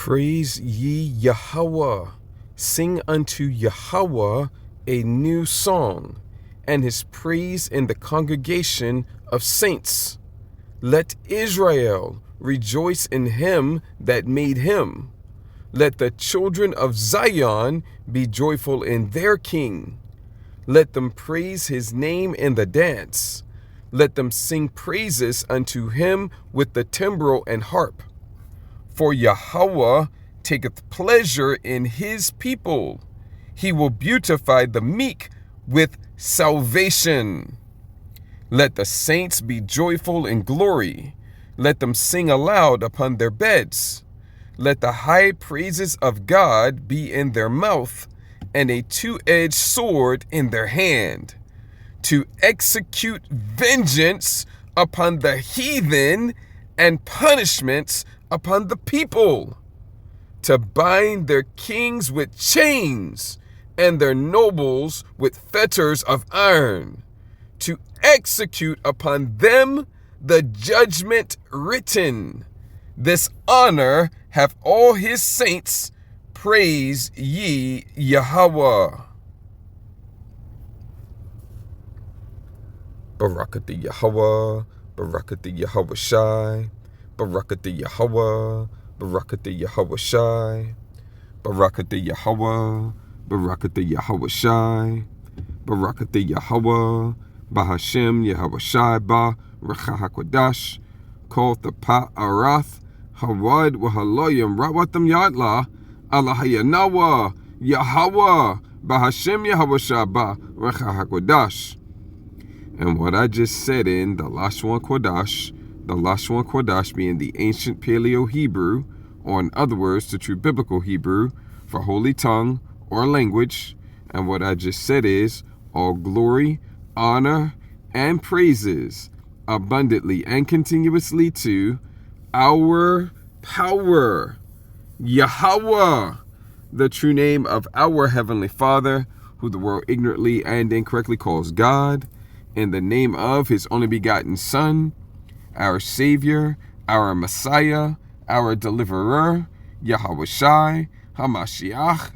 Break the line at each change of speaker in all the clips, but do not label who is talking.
Praise ye Yahweh. Sing unto Yahweh a new song, and his praise in the congregation of saints. Let Israel rejoice in him that made him. Let the children of Zion be joyful in their king. Let them praise his name in the dance. Let them sing praises unto him with the timbrel and harp. For Yahweh taketh pleasure in his people. He will beautify the meek with salvation. Let the saints be joyful in glory. Let them sing aloud upon their beds. Let the high praises of God be in their mouth, and a two-edged sword in their hand, to execute vengeance upon the heathen and punishments upon the people, to bind their kings with chains and their nobles with fetters of iron, to execute upon them the judgment written. This honor have all his saints. Praise ye Yahweh. Barakatha Yahweh, Barakatha Yahweh Shai, Barakatha Yahweh, Barakatha Yahweh Shai, Barakatha Yahweh, Barakatha Yahweh Shai, Barakatha Yahweh, Bahashem Yahweh Shai Ba, Recha HaKodash, Kol Thapa Arath, Hawad Wahaloyim Rawatam Yadla, Allah Hayanawa, Yahweh, Bahashem Yahweh Shai Ba, Recha HaKodash. And what I just said in the Lashon Kodash being the ancient Paleo-Hebrew, or in other words, the true biblical Hebrew for holy tongue or language. And what I just said is, all glory, honor, and praises abundantly and continuously to our power, Yahweh, the true name of our Heavenly Father, who the world ignorantly and incorrectly calls God, in the name of his only begotten Son, our Savior, our Messiah, our Deliverer, Yahweh Shai, HaMashiach,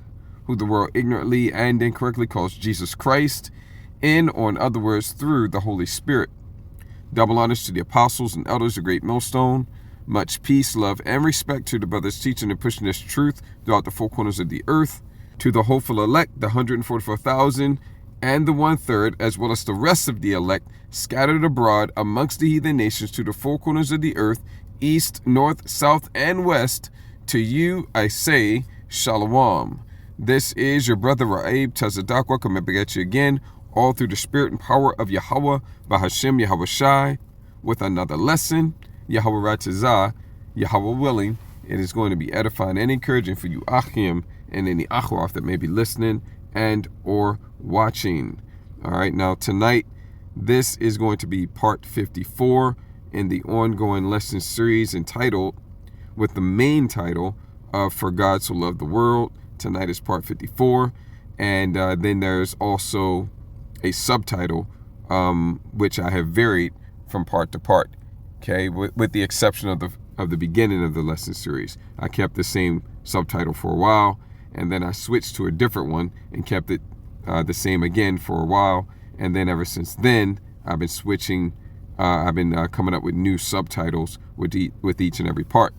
who the world ignorantly and incorrectly calls Jesus Christ, in, or in other words, through the Holy Spirit. Double honors to the apostles and elders of Great Millstone. Much peace, love, and respect to the brothers teaching and pushing this truth throughout the four corners of the earth. To the hopeful elect, the 144,000, and the 1/3, as well as the rest of the elect, scattered abroad amongst the heathen nations to the four corners of the earth, east, north, south, and west. To you I say, Shalom. This is your brother Ra'ib Tazadakwa coming back at you again, all through the spirit and power of Yahweh, Bahashem Yahweh Shai, with another lesson, Yahweh Ratazah, Yahweh willing. It is going to be edifying and encouraging for you Achim and any Achwaf that may be listening and or watching. All right, now tonight, this is going to be part 54 in the ongoing lesson series entitled, with the main title of For God So Loved the World. Tonight is part 54, and then there's also a subtitle, which I have varied from part to part. Okay, with the exception of the beginning of the lesson series, I kept the same subtitle for a while, and then I switched to a different one and kept it the same again for a while, and then ever since then I've been switching. I've been coming up with new subtitles with each and every part.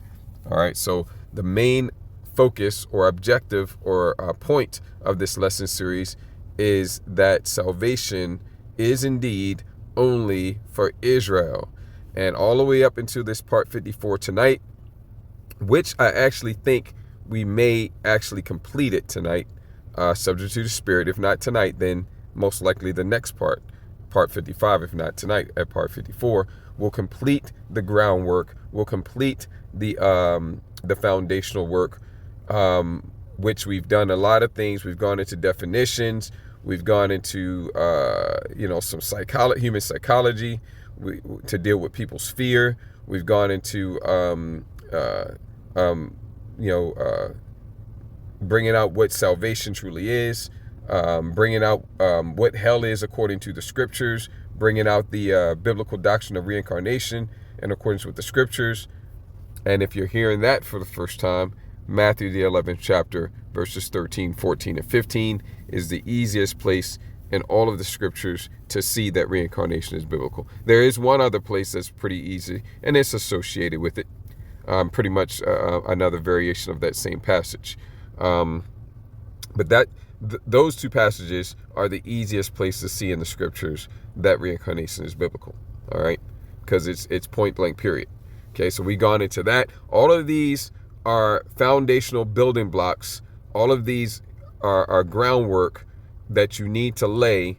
All right, so the main focus or objective or point of this lesson series is that salvation is indeed only for Israel. And all the way up into this part 54 tonight, which I actually think we may actually complete it tonight, subject to the Spirit. If not tonight, then most likely the next part 55, if not tonight at part 54, will complete the groundwork, will complete the foundational work, which we've done a lot of things. We've gone into definitions. We've gone into, some human psychology to deal with people's fear. We've gone into, bringing out what salvation truly is, bringing out what hell is according to the scriptures, bringing out the biblical doctrine of reincarnation in accordance with the scriptures. And if you're hearing that for the first time, Matthew, the 11th chapter, verses 13, 14, and 15 is the easiest place in all of the scriptures to see that reincarnation is biblical. There is one other place that's pretty easy, and it's associated with it. Pretty much another variation of that same passage. But those two passages are the easiest place to see in the scriptures that reincarnation is biblical. All right, because it's point blank period. Okay, so we've gone into that. All of these are foundational building blocks. All of these are groundwork that you need to lay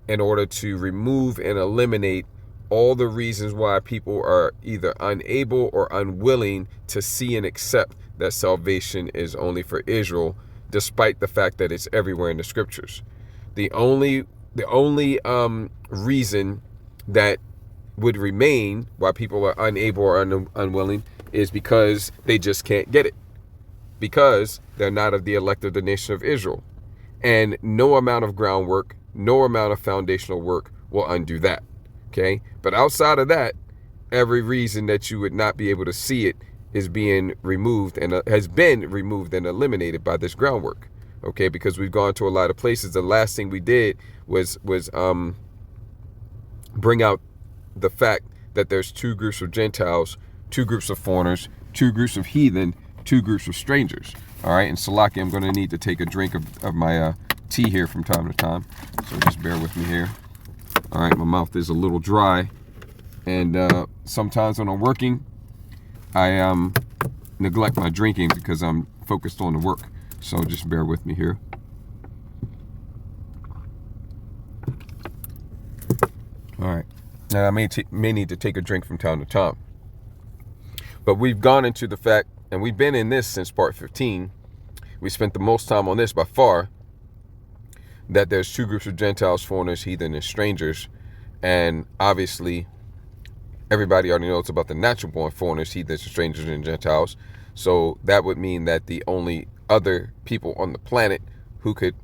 in order to remove and eliminate all the reasons why people are either unable or unwilling to see and accept that salvation is only for Israel, despite the fact that it's everywhere in the scriptures. The only reason that would remain why people are unable or unwilling is because they just can't get it, because they're not of the elect of the nation of Israel. And no amount of groundwork, no amount of foundational work will undo that. Okay, but outside of that, every reason that you would not be able to see it is being removed and has been removed and eliminated by this groundwork. Okay, because we've gone to a lot of places. The last thing we did was bring out the fact that there's two groups of Gentiles, two groups of foreigners, two groups of heathen, two groups of strangers. All right, and Salaki, I'm going to need to take a drink of my tea here from time to time, so just bear with me here. All right, my mouth is a little dry, and sometimes when I'm working, I neglect my drinking because I'm focused on the work. So just bear with me here. All right, now I may need to take a drink from time to time, but we've gone into the fact, and we've been in this since part 15. We spent the most time on this by far, that there's two groups of Gentiles, foreigners, heathen, and strangers. And obviously, everybody already knows about the natural born foreigners, heathens, strangers, and Gentiles. So that would mean that the only other people on the planet who could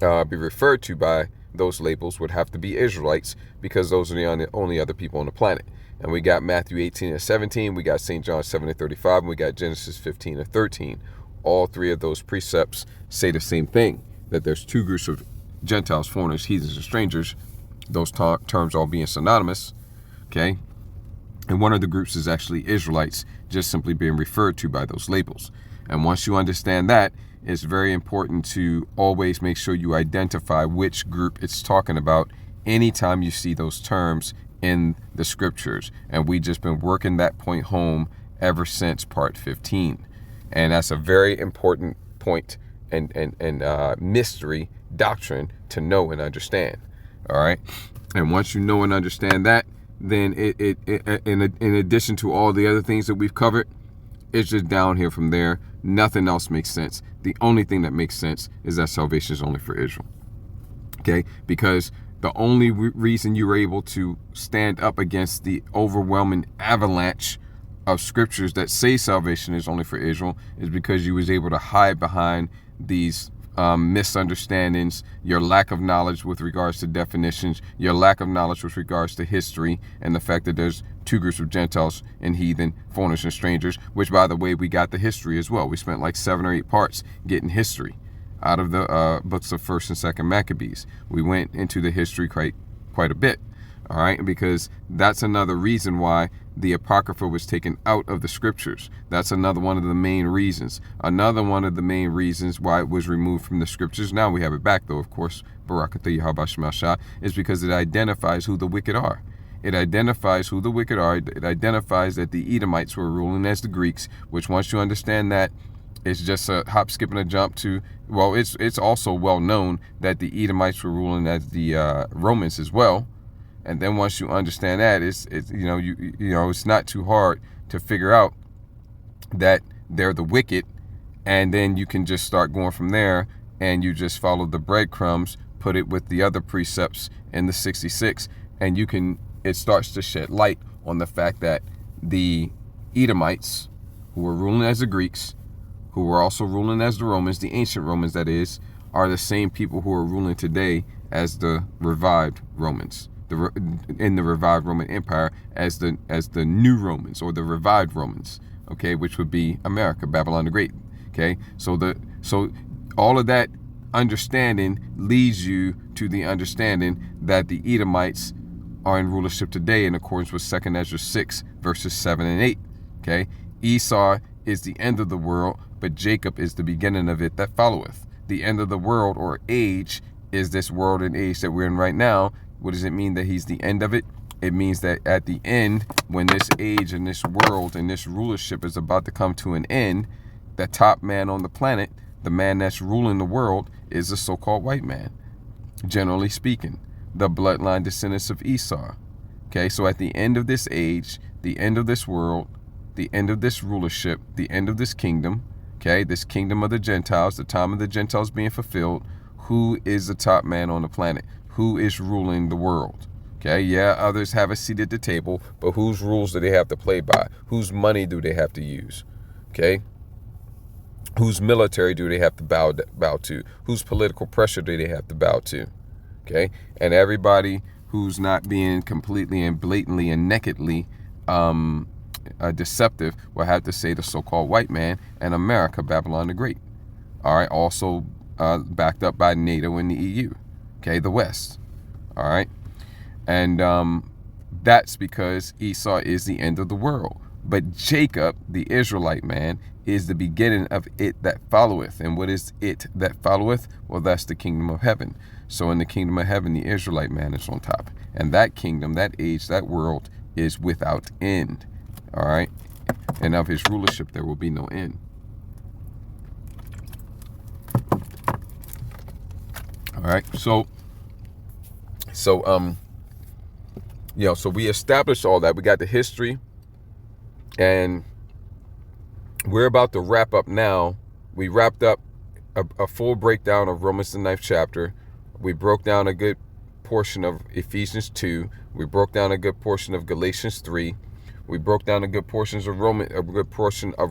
be referred to by those labels would have to be Israelites, because those are the only other people on the planet. And we got Matthew 18 and 17, we got St. John 7 and 35, and we got Genesis 15 and 13. All three of those precepts say the same thing, that there's two groups of Gentiles, foreigners, heathens, and strangers, those terms all being synonymous, okay? And one of the groups is actually Israelites, just simply being referred to by those labels. And once you understand that, it's very important to always make sure you identify which group it's talking about anytime you see those terms in the scriptures. And we just been working that point home ever since part 15. And that's a very important point and mystery doctrine to know and understand. All right, and once you know and understand that, then it in addition to all the other things that we've covered, it's just down here from there. Nothing else makes sense. The only thing that makes sense is that salvation is only for Israel. Okay, because the only reason you were able to stand up against the overwhelming avalanche of scriptures that say salvation is only for Israel is because you was able to hide behind these misunderstandings, your lack of knowledge with regards to definitions, your lack of knowledge with regards to history, and the fact that there's two groups of Gentiles and heathen, foreigners and strangers, which, by the way, we got the history as well. We spent like 7 or 8 parts getting history out of the books of 1st and 2nd Maccabees. We went into the history quite a bit. All right, because that's another reason why the Apocrypha was taken out of the scriptures. That's another one of the main reasons. Another one of the main reasons why it was removed from the scriptures. Now we have it back, though, of course, Barakatah Yahweh Shema Shah, is because it identifies who the wicked are. It identifies who the wicked are. It identifies that the Edomites were ruling as the Greeks, which once you understand that, it's just a hop, skip, and a jump to, well, it's also well known that the Edomites were ruling as the Romans as well. And then once you understand that, it's it's not too hard to figure out that they're the wicked, and then you can just start going from there, and you just follow the breadcrumbs, put it with the other precepts in the 66, and it starts to shed light on the fact that the Edomites, who were ruling as the Greeks, who were also ruling as the Romans, the ancient Romans that is, are the same people who are ruling today as the revived Romans. In the revived Roman Empire as the new Romans, or the revived Romans, okay, which would be America, Babylon the Great. Okay, so all of that understanding leads you to the understanding that the Edomites are in rulership today in accordance with 2 Ezra 6 verses 7 and 8. Okay, Esau is the end of the world, but Jacob is the beginning of it that followeth. The end of the world or age is this world and age that we're in right now. What does it mean that he's the end of it? It means that at the end, when this age and this world and this rulership is about to come to an end, the top man on the planet, the man that's ruling the world, is the so-called white man, generally speaking, the bloodline descendants of Esau. Okay, so at the end of this age, the end of this world, the end of this rulership, the end of this kingdom, okay, this kingdom of the Gentiles, the time of the Gentiles being fulfilled, who is the top man on the planet? Who is ruling the world? Okay, yeah, others have a seat at the table, but whose rules do they have to play by? Whose money do they have to use? Okay, whose military do they have to bow to? Whose political pressure do they have to bow to? Okay, and everybody who's not being completely and blatantly and nakedly deceptive will have to say the so-called white man and America, Babylon the Great. All right, also backed up by NATO and the EU. Okay, the West. All right, and that's because Esau is the end of the world. But Jacob, the Israelite man, is the beginning of it that followeth. And what is it that followeth? Well, that's the kingdom of heaven. So in the kingdom of heaven, the Israelite man is on top. And that kingdom, that age, that world is without end. All right? And of his rulership, there will be no end. All right? So we established all that. We got the history. And we're about to wrap up now. We wrapped up a full breakdown of Romans the 9th chapter. We broke down a good portion of Ephesians 2. We broke down a good portion of Galatians 3. We broke down a good portion of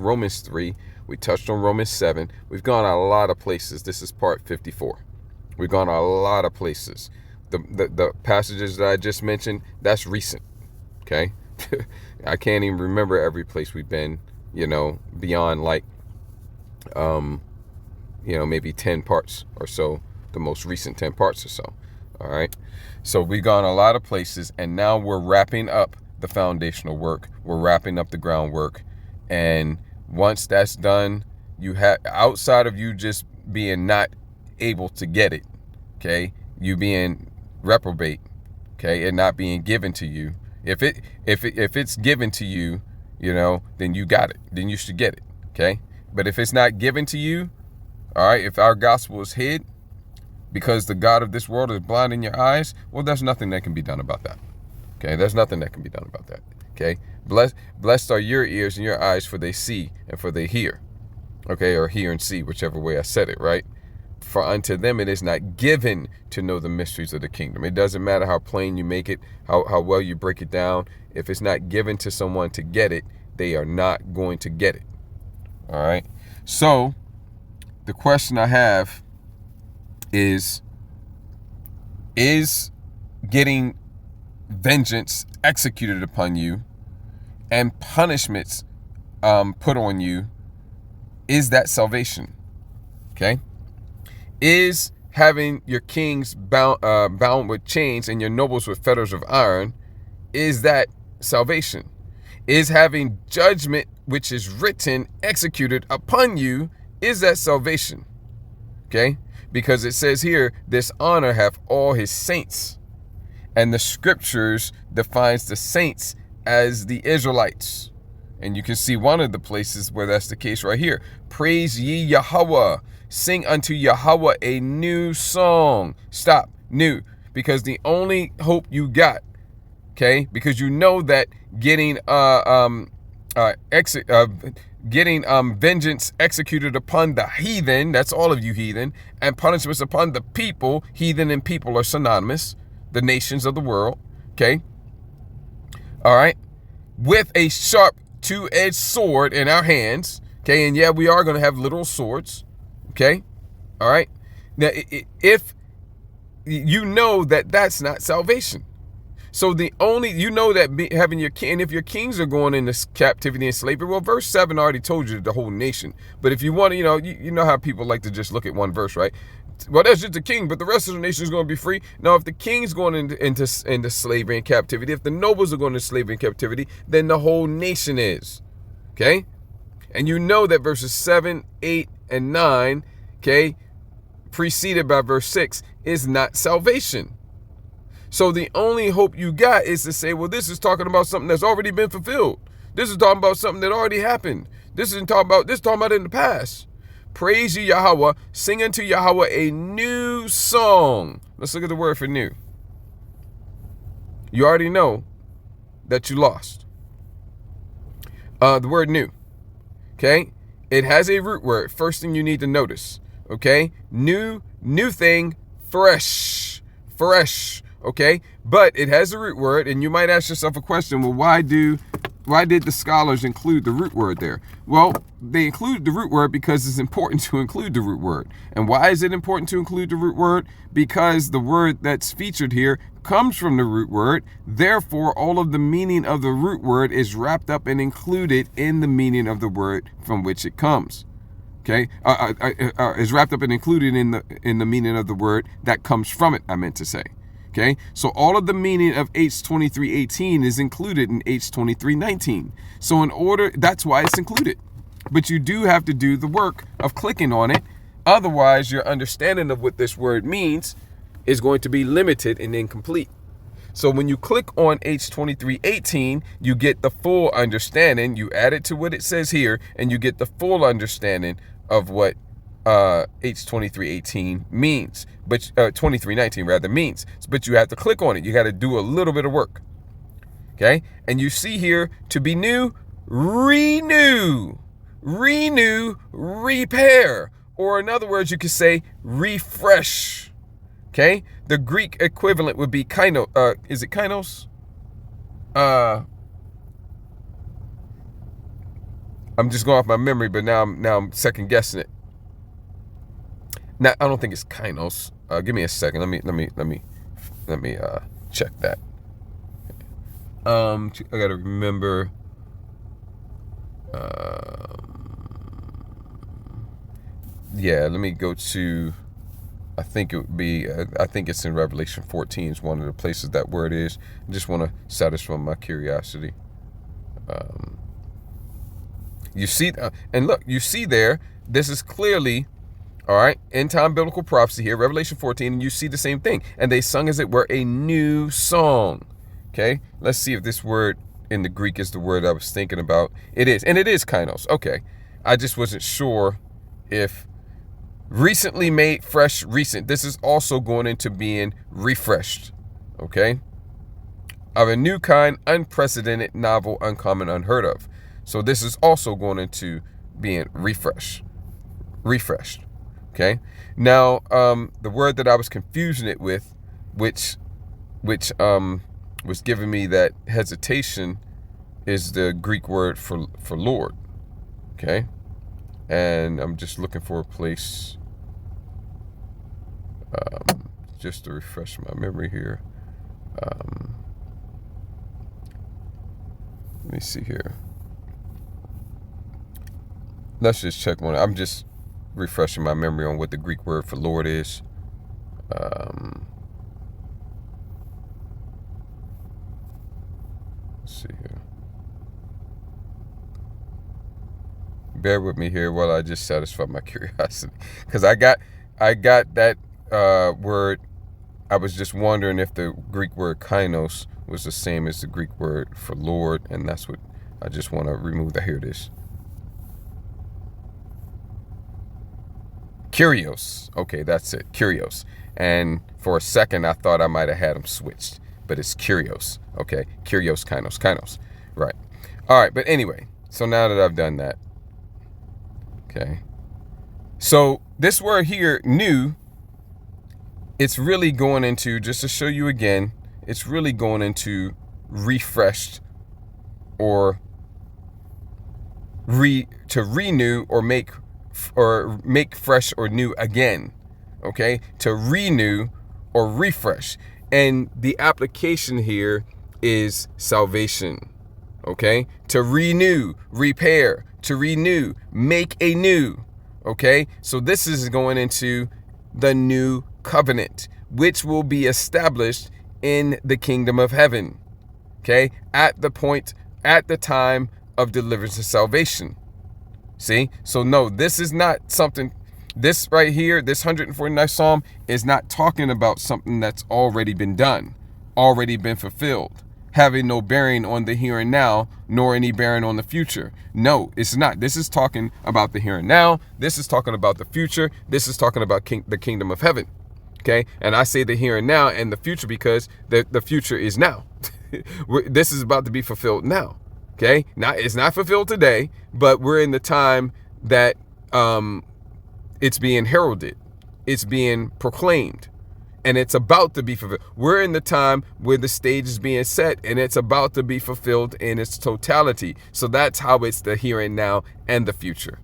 Romans 3. We touched on Romans 7. We've gone a lot of places. This is part 54. We've gone a lot of places. The passages that I just mentioned, that's recent. Okay? I can't even remember every place we've been, beyond like, maybe 10 parts or so, the most recent 10 parts or so. All right. So we've gone a lot of places, and now we're wrapping up the foundational work. We're wrapping up the groundwork. And once that's done, you have, outside of you just being not able to get it, okay, you being reprobate, okay, and not being given to you. If it's given to you, then you got it. Then you should get it, okay? But if it's not given to you, all right, if our gospel is hid because the God of this world is blinding your eyes, well, there's nothing that can be done about that, okay? There's nothing that can be done about that, okay? Blessed are your ears and your eyes, for they see and for they hear, okay? Or hear and see, whichever way I said it, right? For unto them it is not given to know the mysteries of the kingdom. It doesn't matter how plain you make it, how well you break it down. If it's not given to someone to get it, they are not going to get it. All right. So the question I have is getting vengeance executed upon you and punishments put on you, is that salvation? Okay. Is having your kings bound with chains and your nobles with fetters of iron, is that salvation? Is having judgment which is written executed upon you, is that salvation? Okay? Because it says here, this honor hath all his saints. And the scriptures defines the saints as the Israelites. And you can see one of the places where that's the case right here. Praise ye Yahweh. Sing unto Yahweh a new song. Stop. New. Because the only hope you got, okay, because you know that getting vengeance executed upon the heathen, that's all of you heathen, and punishments upon the people, heathen and people are synonymous, the nations of the world, okay? All right? With a sharp two-edged sword in our hands, okay? And yeah, we are going to have literal swords. Okay, all right. Now, if you know that that's not salvation, So the only, that having your king, and if your kings are going into captivity and slavery, well, verse 7 already told you the whole nation. But if you want to, you know how people like to just look at one verse, right? Well, that's just the king, but the rest of the nation is going to be free. Now, if the king's going into slavery and captivity, if the nobles are going into slavery and captivity, then the whole nation is. Okay? And you know that verses 7, 8, and 9, okay, preceded by verse 6, is not salvation. So the only hope you got is to say, well, this is talking about something that's already been fulfilled. This is talking about something that already happened. This is talking about in the past. Praise ye Yahweh, sing unto Yahweh a new song. Let's look at the word for new. You already know that you lost. The word new. Okay? It has a root word. First thing you need to notice. Okay? New thing, fresh. Okay? But it has a root word, and you might ask yourself a question, well, why did the scholars include the root word there? Well, they included the root word because it's important to include the root word. And why is it important to include the root word? Because the word that's featured here comes from the root word. Therefore, all of the meaning of the root word is wrapped up and included in the meaning of the word from which it comes. Okay? Is wrapped up and included in the meaning of the word that comes from it, I meant to say. Okay, so all of the meaning of H23:18 is included in H23:19. So that's why it's included. But you do have to do the work of clicking on it. Otherwise, your understanding of what this word means is going to be limited and incomplete. So when you click on H23:18, you get the full understanding. You add it to what it says here, and you get the full understanding of what H23:18 means, but 23:19 rather means. But you have to click on it. You got to do a little bit of work. Okay, and you see here, to be new, renew, repair, or in other words, you could say refresh. Okay, the Greek equivalent would be kainos. Is it kainos? I'm just going off my memory, but now I'm second guessing it. Now, I don't think it's kainos. Give me a second. Let me check that. I gotta remember. Yeah, let me go to. I think it would be. I think it's in Revelation 14 is one of the places that word is. I just want to satisfy my curiosity. You see, and look, you see there. This is clearly. All right, end time biblical prophecy here, Revelation 14, and you see the same thing. And they sung as it were a new song. Okay, let's see if this word in the Greek is the word I was thinking about. It is, and it is kainos. Okay, I just wasn't sure if recently made, fresh, recent. This is also going into being refreshed. Okay, of a new kind, unprecedented, novel, uncommon, unheard of. So this is also going into being refreshed. Okay. Now, the word that I was confusing it with, which was giving me that hesitation, is the Greek word for Lord. Okay. And I'm just looking for a place, just to refresh my memory here. Let me see here. Let's just check one. I'm just refreshing my memory on what the Greek word for Lord is. Let's see here. Bear with me here while I just satisfy my curiosity, because I got that word. I was just wondering if the Greek word kainos was the same as the Greek word for Lord, and that's what I just want to remove. Here it is. Kyrios. Okay, that's it. Kyrios. And for a second, I thought I might have had them switched, but it's Kyrios. Okay, Kyrios, kainos. Right. All right, but anyway, so now that I've done that, okay. So this word here, new, it's really going into, just to show you again, it's really going into refreshed, or to renew or make fresh or new again. Okay, to renew or refresh. And the application here is salvation. Okay? To renew, repair, to renew, make a new. Okay? So this is going into the new covenant, which will be established in the kingdom of heaven. Okay? At the time of deliverance and salvation. See? So no, this is not something, this right here, this 149th Psalm is not talking about something that's already been done, already been fulfilled, having no bearing on the here and now, nor any bearing on the future. No, it's not. This is talking about the here and now. This is talking about the future. This is talking about the kingdom of heaven. Okay? And I say the here and now and the future because the future is now. This is about to be fulfilled now. Okay? Now, it's not fulfilled today, but we're in the time that it's being heralded. It's being proclaimed. And it's about to be fulfilled. We're in the time where the stage is being set and it's about to be fulfilled in its totality. So that's how it's the here and now and the future.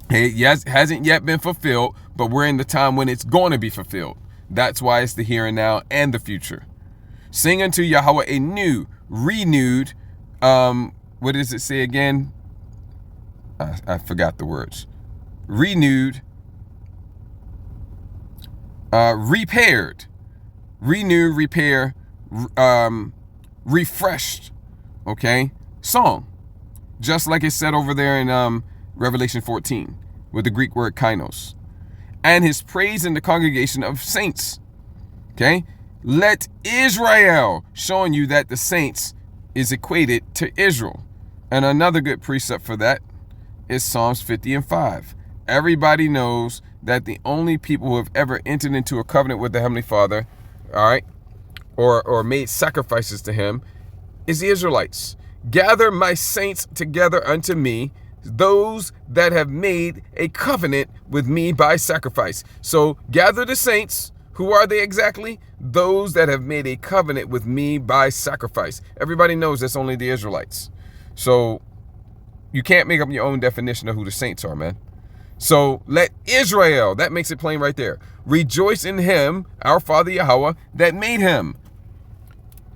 It hasn't yet been fulfilled, but we're in the time when it's going to be fulfilled. That's why it's the here and now and the future. Sing unto Yahweh a new, renewed, what does it say again? I forgot the words. Renewed, repaired, renew, repair, refreshed, okay, song. Just like it said over there in Revelation 14 with the Greek word kainos. And his praise in the congregation of saints, okay. Let Israel, showing you that the saints is equated to Israel. And another good precept for that is Psalms 50:5. Everybody knows that the only people who have ever entered into a covenant with the Heavenly Father, all right, or made sacrifices to him, is the Israelites. Gather my saints together unto me, those that have made a covenant with me by sacrifice. So gather the saints. Who are they exactly? Those that have made a covenant with me by sacrifice. Everybody knows that's only the Israelites. So you can't make up your own definition of who the saints are, man. So let Israel, that makes it plain right there, rejoice in him, our Father Yahweh, that made him.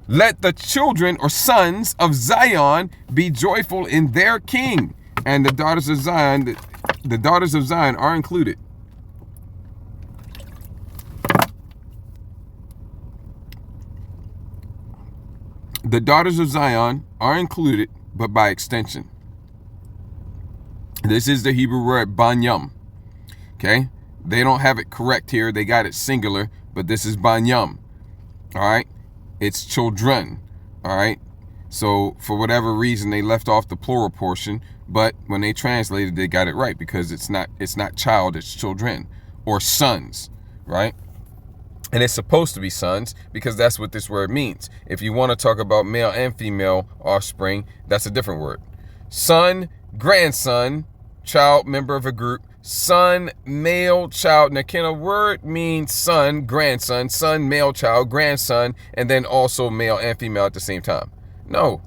Let the children or sons of Zion be joyful in their king. And the daughters of Zion, the daughters of Zion are included. The daughters of Zion are included, but by extension. This is the Hebrew word banyam. Okay? They don't have it correct here. They got it singular, but this is banyam. All right? It's children. All right? So for whatever reason, they left off the plural portion, but when they translated, they got it right because it's not child, it's children or sons, right? And it's supposed to be sons because that's what this word means. If you want to talk about male and female offspring, that's a different word. Son, grandson, child, member of a group, son, male, child. Now, can a word mean son, grandson, son, male, child, grandson, and then also male and female at the same time? No,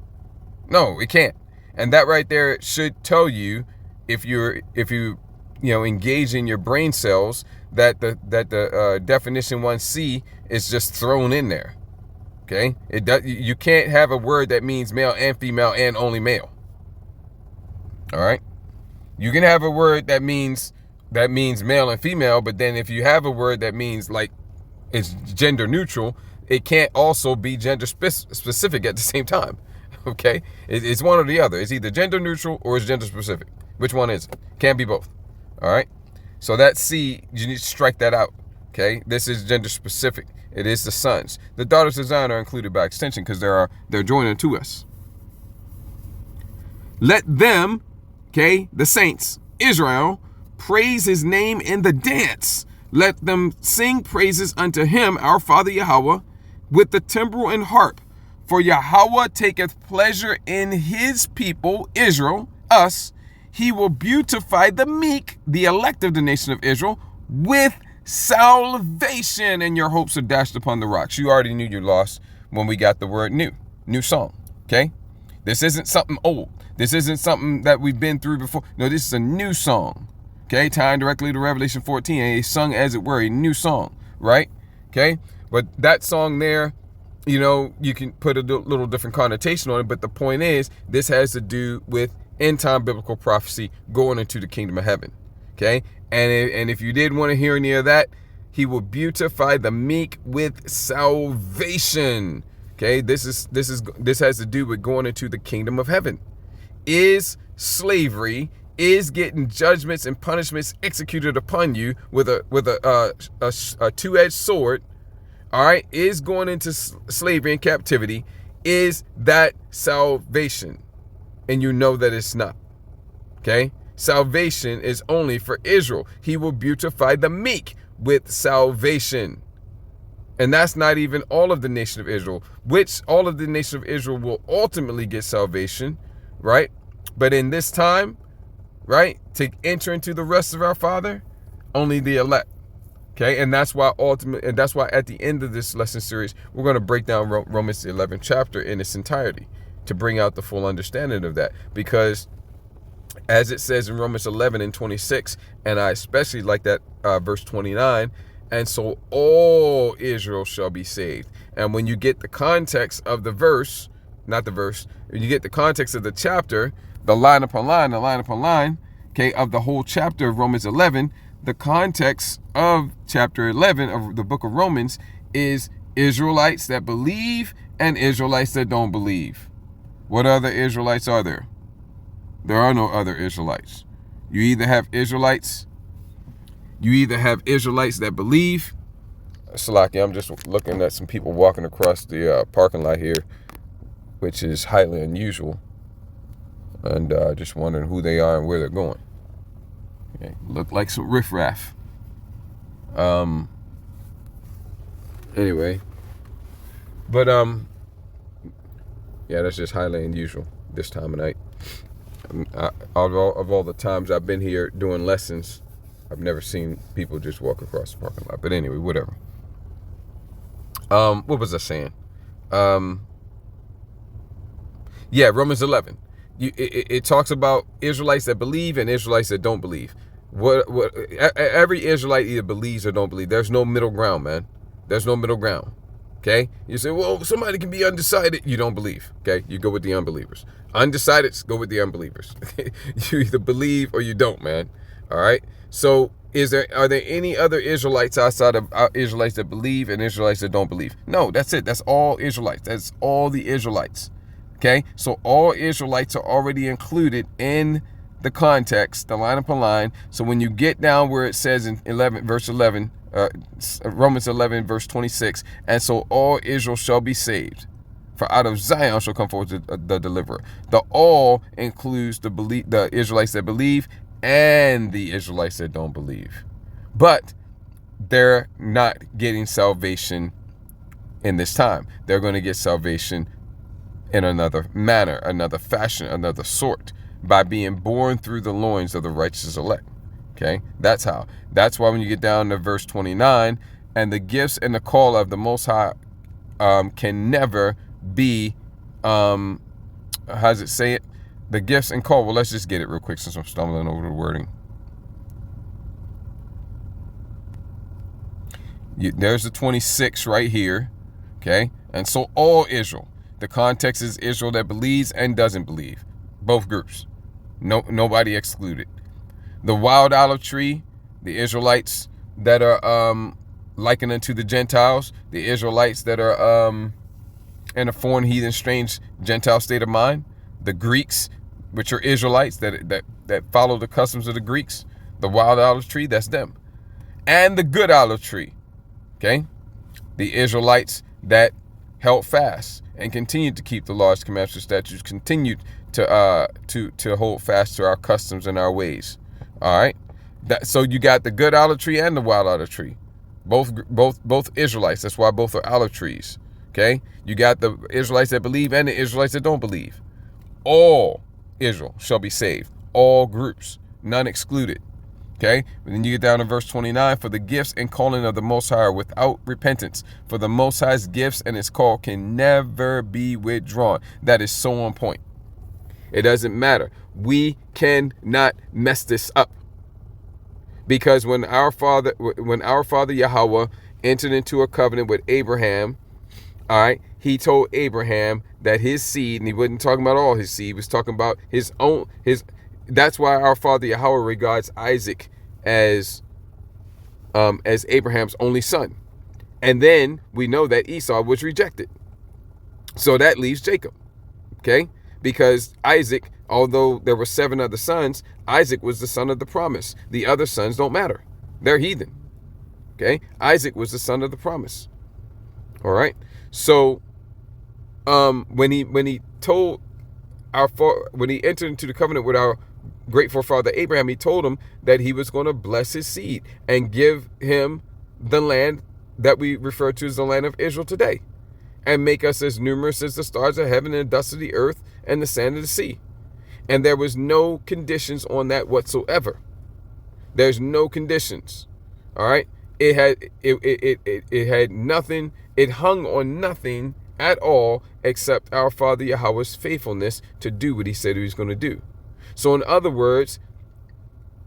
it can't. And that right there should tell you if you engage in your brain cells that the definition 1C is just thrown in there. Okay, you can't have a word that means male and female and only male. All right, you can have a word that means male and female, but then if you have a word that means like it's gender neutral, it can't also be gender specific at the same time. Okay, it's one or the other. It's either gender neutral or it's gender specific. Which one is it? Can't be both. All right. So that C, you need to strike that out. Okay, this is gender specific. It is the sons. The daughters of Zion are included by extension because they're joining to us. Let them, okay, the saints, Israel, praise his name in the dance. Let them sing praises unto him, our Father Yahweh, with the timbrel and harp. For Yahweh taketh pleasure in his people, Israel, us. He will beautify the meek, the elect of the nation of Israel, with salvation, and your hopes are dashed upon the rocks. You already knew you lost when we got the word new song, okay? This isn't something old. This isn't something that we've been through before. No, this is a new song, okay? Tying directly to Revelation 14, a sung as it were, a new song, right? Okay? But that song there, you know, you can put a little different connotation on it, but the point is, this has to do with end-time biblical prophecy going into the kingdom of heaven. Okay? And if you did want to hear any of that, he will beautify the meek with salvation. Okay? This has to do with going into the kingdom of heaven. Is slavery, is getting judgments and punishments executed upon you with a two-edged sword, all right, is going into slavery and captivity, is that salvation? And you know that it's not. Okay? Salvation is only for Israel. He will beautify the meek with salvation. And that's not even all of the nation of Israel, which all of the nation of Israel will ultimately get salvation, right? But in this time, right, to enter into the rest of our Father, only the elect. Okay, and that's why at the end of this lesson series, we're going to break down Romans 11th chapter in its entirety to bring out the full understanding of that. Because as it says in Romans 11:26, and I especially like that verse 29, and so all Israel shall be saved. And when you get the context of the verse, not the verse, when you get the context of the chapter, the line upon line, okay, of the whole chapter of Romans 11, the context of chapter 11 of the book of Romans is Israelites that believe and Israelites that don't believe. What other Israelites are there? There are no other Israelites. You either have Israelites that believe. Salaki, I'm just looking at some people walking across the parking lot here, which is highly unusual. And just wondering who they are and where they're going. Okay. Look like some riffraff. Anyway. But, yeah, that's just highly unusual this time of night. Of all the times I've been here doing lessons, I've never seen people just walk across the parking lot. But anyway, whatever. What was I saying? Yeah, Romans 11. It talks about Israelites that believe and Israelites that don't believe. Every Israelite either believes or don't believe. There's no middle ground, man. There's no middle ground. Okay? You say, well, somebody can be undecided. You don't believe. Okay? You go with the unbelievers. Undecided, go with the unbelievers. You either believe or you don't, man. All right? So are there any other Israelites outside of Israelites that believe and Israelites that don't believe? No, that's it. That's all Israelites. That's all the Israelites. Okay, so all Israelites are already included in the context, the line upon line. So when you get down where it says in verse 11, Romans 11, verse 26, and so all Israel shall be saved, for out of Zion shall come forth the deliverer. The all includes the Israelites that believe and the Israelites that don't believe. But they're not getting salvation in this time. They're going to get salvation in another manner, another fashion, another sort, by being born through the loins of the righteous elect. Okay, that's how. That's why when you get down to verse 29, and the gifts and the call of the Most High can never be, how does it say it? The gifts and call. Well, let's just get it real quick since I'm stumbling over the wording. There's the 26 right here. Okay, and so all Israel. The context is Israel that believes and doesn't believe. Both groups. Nobody excluded. The wild olive tree, the Israelites that are likened unto the Gentiles, the Israelites that are in a foreign, heathen, strange Gentile state of mind, the Greeks, which are Israelites that follow the customs of the Greeks, the wild olive tree, that's them. And the good olive tree, okay? The Israelites that held fast and continued to keep the laws, commandments, and statutes, continued to hold fast to our customs and our ways. All right. So you got the good olive tree and the wild olive tree, both Israelites. That's why both are olive trees. Okay. You got the Israelites that believe and the Israelites that don't believe. All Israel shall be saved. All groups, none excluded. Okay, and then you get down to verse 29, for the gifts and calling of the Most High are without repentance. For the Most High's gifts and his call can never be withdrawn. That is so on point. It doesn't matter. We cannot mess this up. Because when our Father Yahweh entered into a covenant with Abraham, all right, he told Abraham that his seed, and he wasn't talking about all his seed, he was talking about his own, that's why our father Yahweh regards Isaac as Abraham's only son. And then we know that Esau was rejected. So that leaves Jacob, okay? Because Isaac, although there were 7 other sons, Isaac was the son of the promise. The other sons don't matter. They're heathen, okay? Isaac was the son of the promise, all right? So when he told when he entered into the covenant with our great forefather Abraham, he told him that he was going to bless his seed and give him the land that we refer to as the land of Israel today, and make us as numerous as the stars of heaven and the dust of the earth and the sand of the sea. And there was no conditions on that whatsoever. There's no conditions. All right. It had nothing. It hung on nothing at all except our Father Yahweh's faithfulness to do what he said he was going to do. So in other words,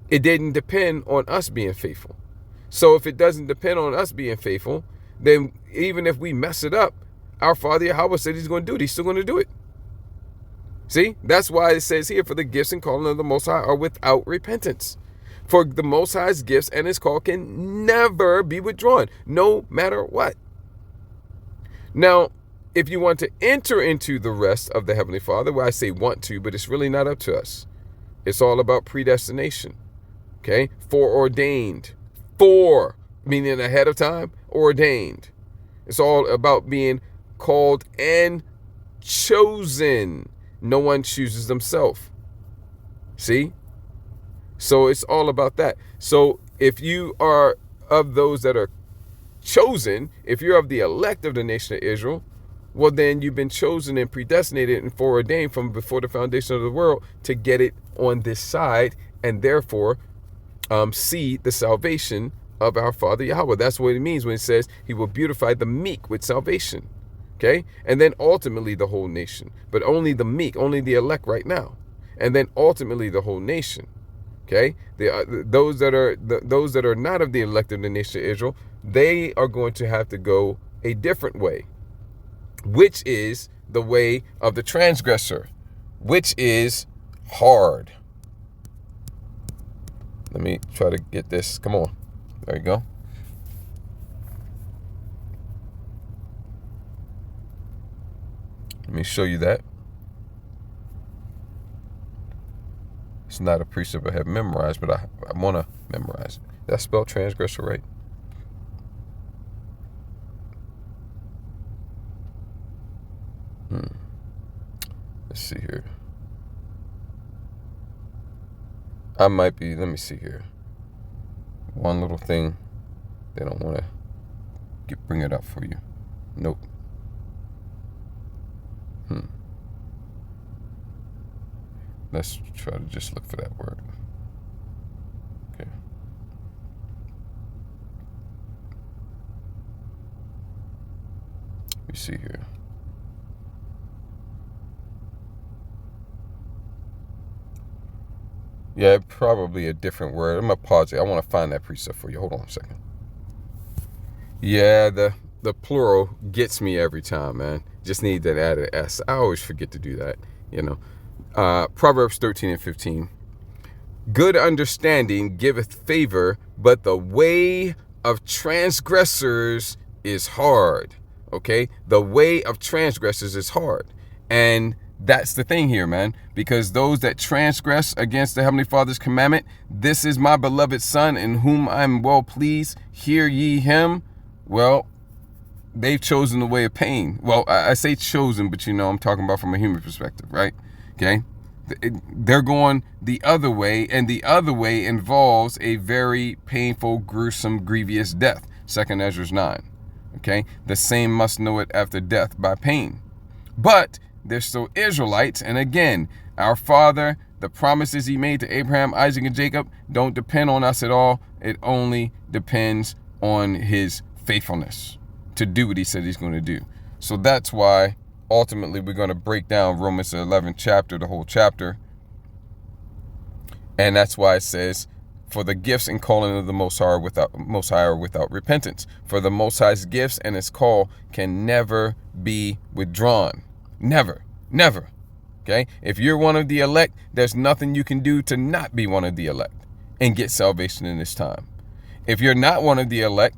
it didn't depend on us being faithful. So if it doesn't depend on us being faithful, then even if we mess it up, our Father Yahweh said he's going to do it. He's still going to do it. See, that's why it says here, for the gifts and calling of the Most High are without repentance. For the Most High's gifts and his call can never be withdrawn, no matter what. Now, if you want to enter into the rest of the Heavenly Father, well, I say want to, but it's really not up to us. It's all about predestination, okay? Foreordained. Meaning ahead of time, ordained. It's all about being called and chosen. No one chooses themselves. See? So it's all about that. So if you are of those that are chosen, if you're of the elect of the nation of Israel, well, then you've been chosen and predestinated and foreordained from before the foundation of the world to get it on this side, and therefore see the salvation of our Father Yahweh. That's what it means when it says he will beautify the meek with salvation. Okay? And then ultimately the whole nation. But only the meek, only the elect right now. And then ultimately the whole nation. Okay? Those that are not of the elect of the nation of Israel, they are going to have to go a different way, which is the way of the transgressor, which is hard. Let me try to get this. Come on. There you go. Let me show you that. It's not a precept I have memorized, but I want to memorize it. Did I spell transgressor right? Let's see here. I might be, let me see here. One little thing. They don't want to bring it up for you. Nope. Let's try to just look for that word. Okay. Let me see here. Yeah, probably a different word. I'm going to pause it. I want to find that precept for you. Hold on a second. Yeah, the plural gets me every time, man. Just need that added S. I always forget to do that, you know. Proverbs 13 and 15. Good understanding giveth favor, but the way of transgressors is hard. Okay? The way of transgressors is hard. And that's the thing here, man. Because those that transgress against the Heavenly Father's commandment, this is my beloved Son in whom I'm well pleased, hear ye him. Well, they've chosen the way of pain. Well, I say chosen, but you know, I'm talking about from a human perspective, right? Okay? They're going the other way, and the other way involves a very painful, gruesome, grievous death. 2 Ezra 9. Okay? The same must know it after death by pain. But they're still Israelites, and again, our Father, the promises he made to Abraham, Isaac, and Jacob don't depend on us at all. It only depends on his faithfulness to do what he said he's going to do. So that's why ultimately we're going to break down Romans 11th chapter, the whole chapter. And that's why it says, For the gifts and calling of the Most High are without repentance. For the Most High's gifts and his call can never be withdrawn. Never. Never. Okay? If you're one of the elect, there's nothing you can do to not be one of the elect and get salvation in this time. If you're not one of the elect,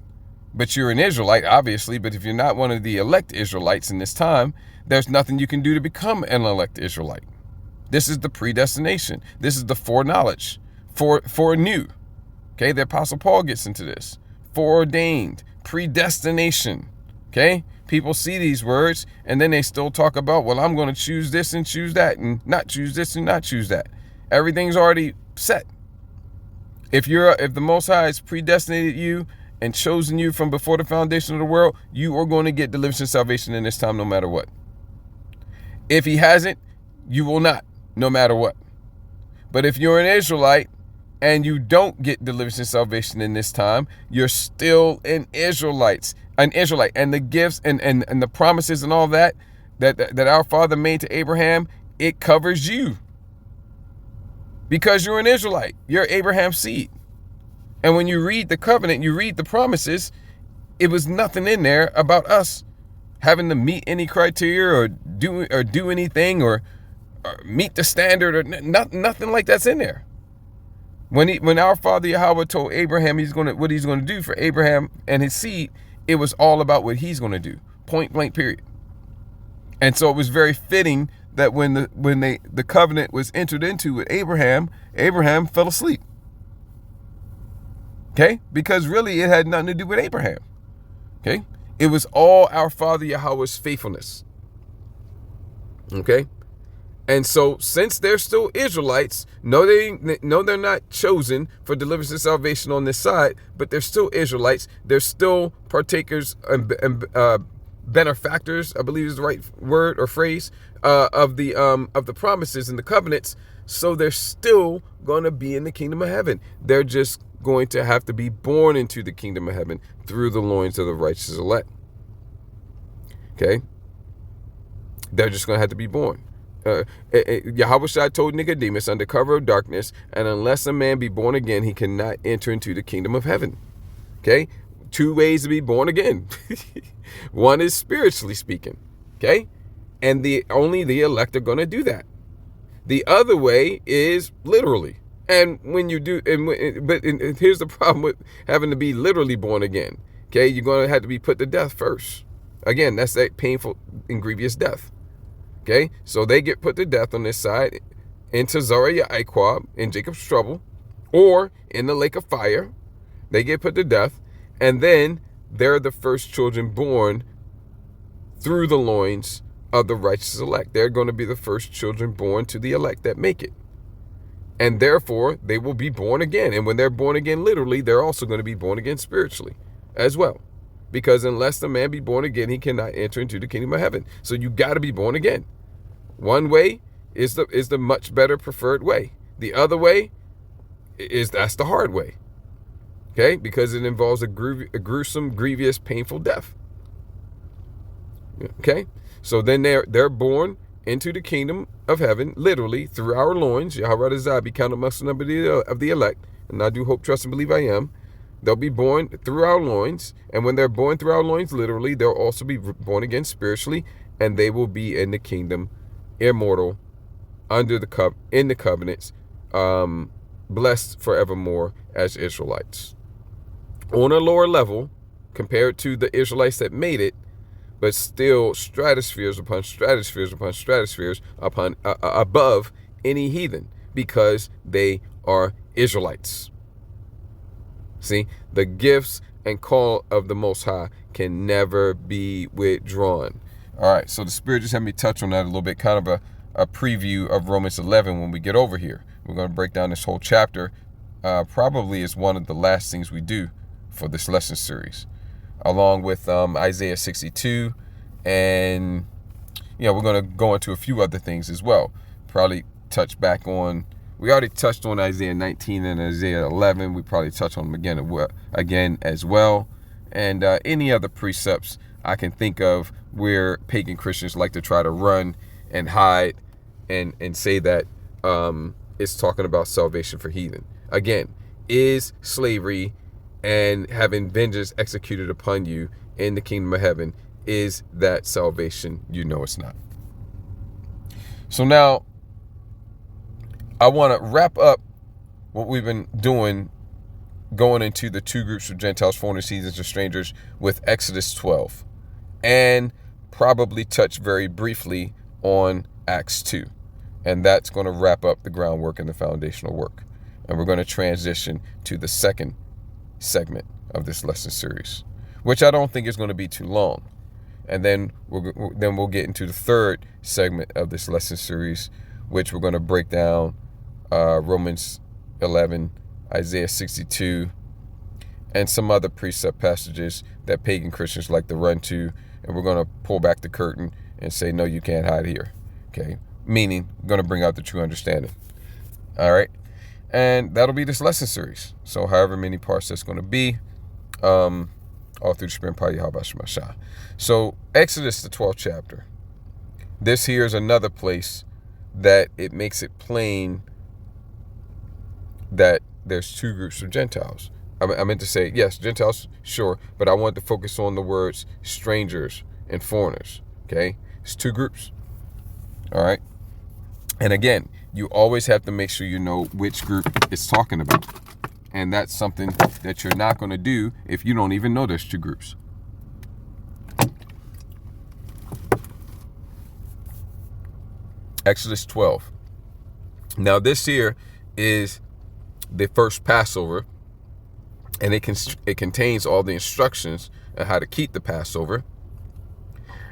but you're an Israelite, obviously, but if you're not one of the elect Israelites in this time, there's nothing you can do to become an elect Israelite. This is the predestination. This is the foreknowledge. Foreknew. Okay, the Apostle Paul gets into this. Foreordained, predestination. Okay, people see these words and then they still talk about, well, I'm going to choose this and choose that and not choose this and not choose that. Everything's already set. If the Most High has predestinated you and chosen you from before the foundation of the world, you are going to get deliverance and salvation in this time no matter what. If he hasn't, you will not, no matter what. But if you're an Israelite and you don't get deliverance and salvation in this time, you're still an Israelite. And the gifts and the promises and all that our Father made to Abraham, it covers you. Because you're an Israelite. You're Abraham's seed. And when you read the covenant, you read the promises, it was nothing in there about us having to meet any criteria or do anything or meet the standard or nothing like that's in there. When our Father Yahweh told Abraham what he's going to do for Abraham and his seed, it was all about what he's going to do. Point blank, period. And so it was very fitting that when the covenant was entered into with Abraham fell asleep. Okay? Because really it had nothing to do with Abraham. Okay? It was all our Father Yahweh's faithfulness. Okay? And so since they're still Israelites, no, they're not chosen for deliverance and salvation on this side, but they're still Israelites. They're still partakers and benefactors, I believe is the right word or phrase, of the promises and the covenants. So they're still going to be in the kingdom of heaven. They're just going to have to be born into the kingdom of heaven through the loins of the righteous elect. Okay? They're just going to have to be born. Yahushua told Nicodemus under cover of darkness, and unless a man be born again, he cannot enter into the kingdom of heaven. Okay? 2 ways to be born again. One is spiritually speaking. Okay? And only the elect are going to do that. The other way is literally. And when you do, but here's the problem with having to be literally born again. Okay? You're going to have to be put to death first. Again, that's that painful and grievous death. Okay, so they get put to death on this side into Zariah Iquab in Jacob's trouble, or in the lake of fire. They get put to death, and then they're the first children born through the loins of the righteous elect. They're going to be the first children born to the elect that make it. And therefore, they will be born again. And when they're born again literally, they're also going to be born again spiritually as well. Because unless the man be born again, he cannot enter into the kingdom of heaven. So you got to be born again. One way is the much better preferred way. The other way that's the hard way. Okay? Because it involves a gruesome, grievous, painful death. Okay? So then they're born into the kingdom of heaven, literally, through our loins. Yahweh Zah be counted amongst the number of the elect. And I do hope, trust, and believe I am. They'll be born through our loins. And when they're born through our loins, literally, they'll also be born again spiritually. And they will be in the kingdom, immortal, in the covenants, blessed forevermore as Israelites. On a lower level, compared to the Israelites that made it, but still stratospheres upon stratospheres upon stratospheres above any heathen, because they are Israelites. See, the gifts and call of the Most High can never be withdrawn. All right, so the Spirit just had me touch on that a little bit, kind of a preview of Romans 11 when we get over here. We're going to break down this whole chapter. Probably is one of the last things we do for this lesson series, along with Isaiah 62. And, we're going to go into a few other things as well. Probably touch back on, we already touched on Isaiah 19 and Isaiah 11. We probably touch on them again as well. And any other precepts I can think of where pagan Christians like to try to run and hide and say that it's talking about salvation for heathen. Again, is slavery, and having vengeance executed upon you in the kingdom of heaven. Is that salvation? You know it's not. So now I want to wrap up what we've been doing, going into the two groups of Gentiles, foreigners, heathens, and strangers with Exodus 12, and probably touch very briefly on Acts 2. And that's going to wrap up the groundwork and the foundational work. And we're going to transition to the second segment of this lesson series, which I don't think is going to be too long. And then we'll get into the third segment of this lesson series, which we're going to break down Romans 11, Isaiah 62, and some other precept passages that pagan Christians like to run to. And we're going to pull back the curtain and say, no, you can't hide here. Okay. Meaning, going to bring out the true understanding. All right. And that'll be this lesson series. So however many parts that's going to be, all through the Spirit and power of Yahweh Shemashah. So Exodus, the 12th chapter. This here is another place that it makes it plain that there's two groups of Gentiles. I meant to say, yes, Gentiles, sure, but I want to focus on the words strangers and foreigners. Okay. It's two groups. All right. And again, you always have to make sure you know which group it's talking about. And that's something that you're not going to do if you don't even know there's two groups. Exodus 12. Now this here is the first Passover, and it contains all the instructions on how to keep the Passover.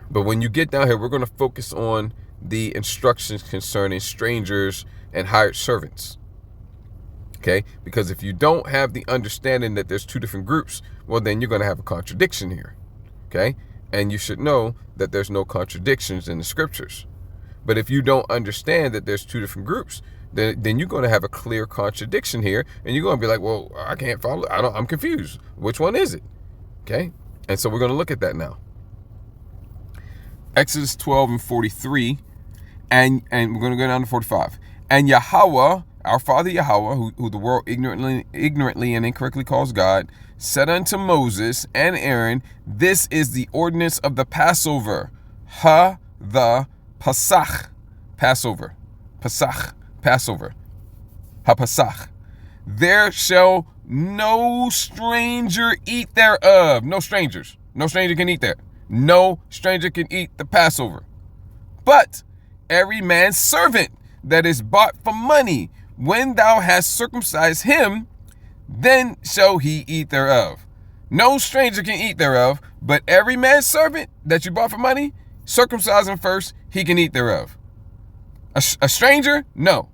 But when you get down here, we're going to focus on the instructions concerning strangers and hired servants. Okay, because if you don't have the understanding that there's two different groups, well, then you're going to have a contradiction here. Okay, and you should know that there's no contradictions in the scriptures. But if you don't understand that there's two different groups, then you're going to have a clear contradiction here, and you're going to be like, well, I can't follow. I'm confused. Which one is it? Okay, and so we're going to look at that now. Exodus 12 and 43, and we're going to go down to 45. And Yahweh, our father Yahweh, who the world ignorantly and incorrectly calls God, said unto Moses and Aaron, this is the ordinance of the Passover. The Pasach. Passover. Pasach. Passover. Ha-Pasach. There shall no stranger eat thereof. No strangers. No stranger can eat there. No stranger can eat the Passover. But every man's servant that is bought for money, when thou hast circumcised him, then shall he eat thereof. No stranger can eat thereof, but every man's servant that you bought for money, circumcise him first, he can eat thereof. A stranger? No.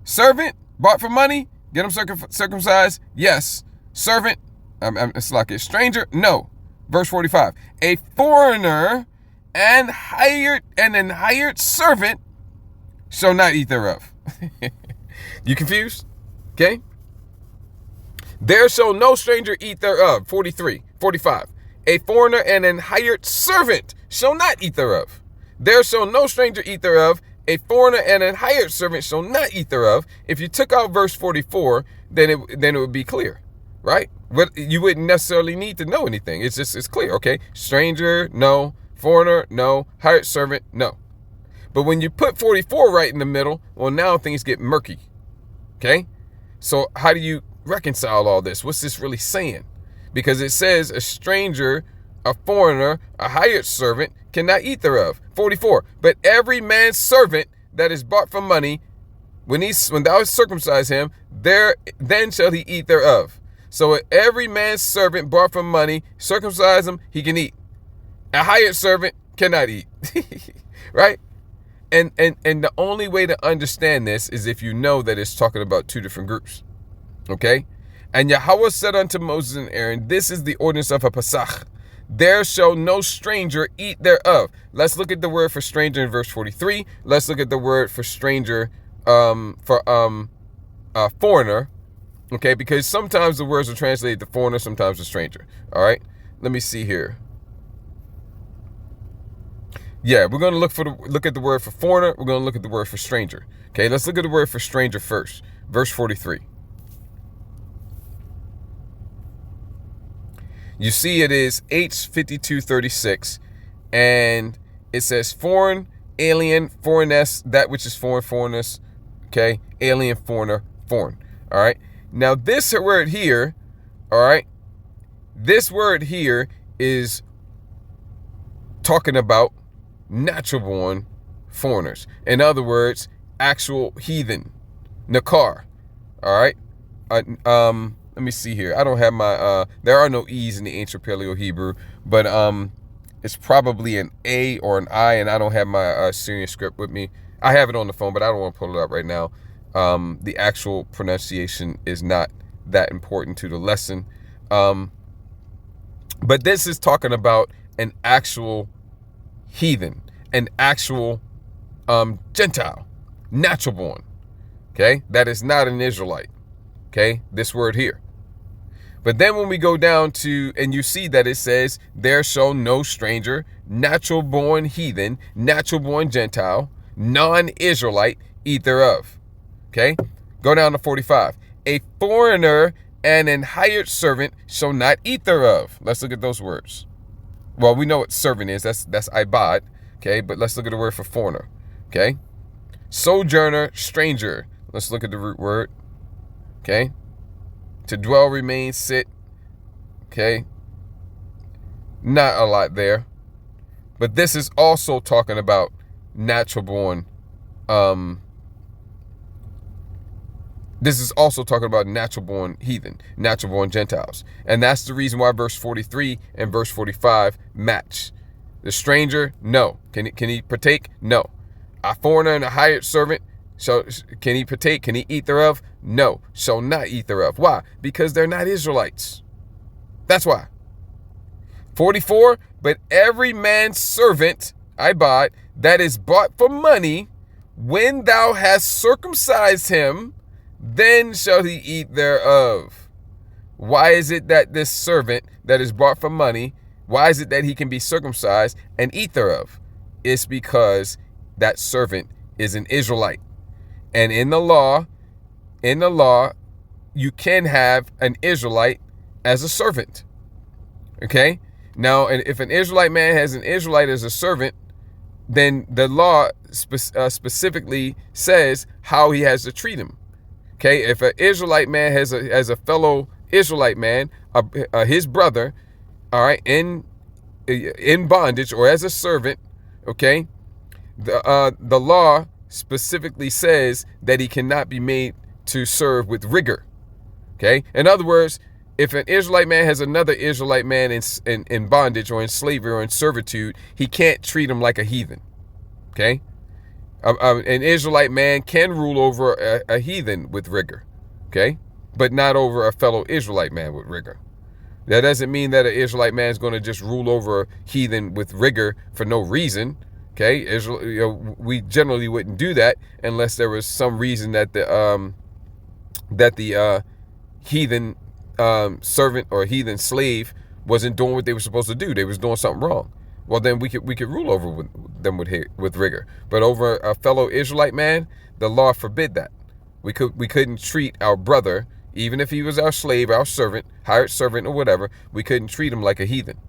Servant, bought for money, get him circumcised? Yes. Servant, it's like a stranger? No. Verse 45, a foreigner and an hired servant shall not eat thereof. You confused? Okay. There shall no stranger eat thereof. 43, 45, a foreigner and an hired servant shall not eat thereof. There shall no stranger eat thereof. A foreigner and an hired servant shall not eat thereof. If you took out verse 44, then it would be clear, right? But you wouldn't necessarily need to know anything. It's clear, okay? Stranger, no. Foreigner, no. Hired servant, no. But when you put 44 right in the middle, well, now things get murky, okay? So how do you reconcile all this? What's this really saying? Because it says a stranger, a foreigner, a hired servant cannot eat thereof. 44, but every man's servant that is bought for money, when thou circumcise him, then shall he eat thereof. So every man's servant bought for money, circumcise him, he can eat. A hired servant cannot eat. Right? And the only way to understand this is if you know that it's talking about two different groups. Okay? And Yahweh said unto Moses and Aaron, this is the ordinance of a Pasach. There shall no stranger eat thereof. Let's look at the word for stranger in verse 43. Let's look at the word for stranger, foreigner. Okay, because sometimes the words are translated to foreigner, sometimes to stranger. All right, let me see here. Yeah, we're going to look at the word for foreigner. We're going to look at the word for stranger. Okay, let's look at the word for stranger first. Verse 43. You see it is H5236, and it says foreign, alien, foreigness, that which is foreign, foreigners, okay? Alien, foreigner, foreign, all right? Now this word here, all right, this word here is talking about natural born foreigners. In other words, actual heathen, Nakar, all right? Let me see here. I don't have my, there are no E's in the ancient Paleo-Hebrew, but it's probably an A or an I, and I don't have my Syrian script with me. I have it on the phone, but I don't want to pull it up right now. The actual pronunciation is not that important to the lesson. But this is talking about an actual heathen, an actual Gentile, natural born, okay? That is not an Israelite, okay? This word here. But then when we go down to, and you see that it says, there shall no stranger, natural born heathen, natural born Gentile, non-Israelite eat thereof, okay? Go down to 45. A foreigner and an hired servant shall not eat thereof. Let's look at those words. Well, we know what servant is. That's ibad, okay? But let's look at the word for foreigner, okay? Sojourner, stranger. Let's look at the root word, okay? To dwell, remain, sit, okay? Not a lot there. But this is also talking about natural born, this is also talking about natural born heathen, natural born Gentiles. And that's the reason why verse 43 and verse 45 match. The stranger, no. Can he partake? No. A foreigner and a hired servant, can he partake? Can he eat thereof? No. Shall not eat thereof. Why? Because they're not Israelites. That's why. 44, but every man's servant, ibad, that is bought for money, when thou hast circumcised him, then shall he eat thereof. Why is it that this servant that is bought for money, why is it that he can be circumcised and eat thereof? It's because that servant is an Israelite. And in the law, you can have an Israelite as a servant. Okay? Now, and if an Israelite man has an Israelite as a servant, then the law specifically says how he has to treat him. Okay, if an Israelite man has a fellow Israelite man, his brother, all right, in bondage or as a servant, okay, the law specifically says that he cannot be made to serve with rigor. Okay, in other words, if an Israelite man has another Israelite man in bondage or in slavery or in servitude, he can't treat him like a heathen. Okay. An Israelite man can rule over a heathen with rigor, okay? But not over a fellow Israelite man with rigor. That doesn't mean that an Israelite man is going to just rule over a heathen with rigor for no reason, okay? We generally wouldn't do that unless there was some reason that the heathen servant or heathen slave wasn't doing what they were supposed to do. They was doing something wrong. Well, then we could rule over them with rigor. But over a fellow Israelite man, the law forbid that. We couldn't treat our brother, even if he was our slave, our servant, hired servant or whatever, we couldn't treat him like a heathen.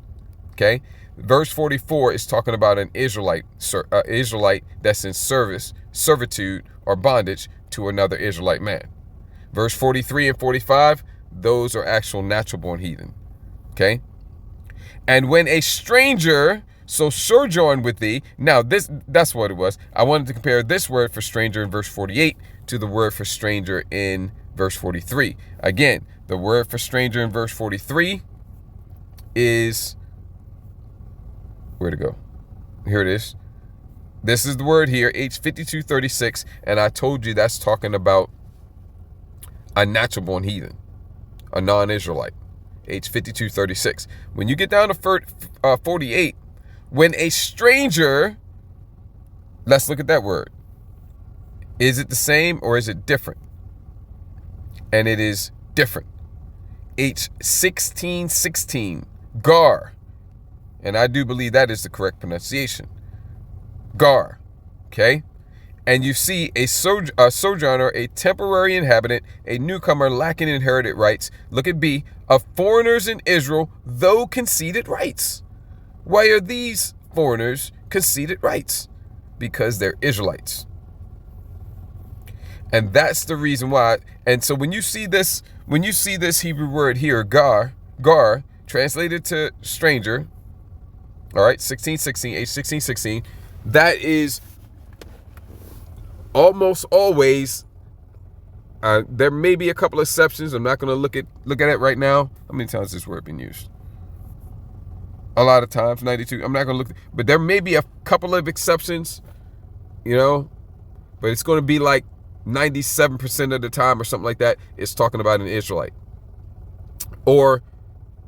Okay? Verse 44 is talking about an Israelite that's in servitude or bondage to another Israelite man. Verse 43 and 45, those are actual natural born heathen. Okay? And when a stranger so sojourn with thee. Now, that's what it was. I wanted to compare this word for stranger in verse 48 to the word for stranger in verse 43. Again, the word for stranger in verse 43 is, where'd it go? Here it is. This is the word here, H5236, and I told you that's talking about a natural born heathen, a non-Israelite. H5236. When you get down to 48, when a stranger, let's look at that word. Is it the same or is it different? And it is different. H1616, gar. And I do believe that is the correct pronunciation. Gar. Okay? and you see a sojourner, a temporary inhabitant, a newcomer lacking inherited rights. Look at B, of foreigners in Israel, though conceded rights. Why are these foreigners conceded rights? Because they're Israelites. And that's the reason why. And so when you see this Hebrew word here, gar, translated to stranger, all right, 16:16, H16:16, that is almost always, there may be a couple of exceptions. I'm not going to look at it right now. How many times has this word been used? A lot of times, 92. I'm not going to look, but there may be a couple of exceptions, but it's going to be like 97% of the time or something like that. It's talking about an Israelite. Or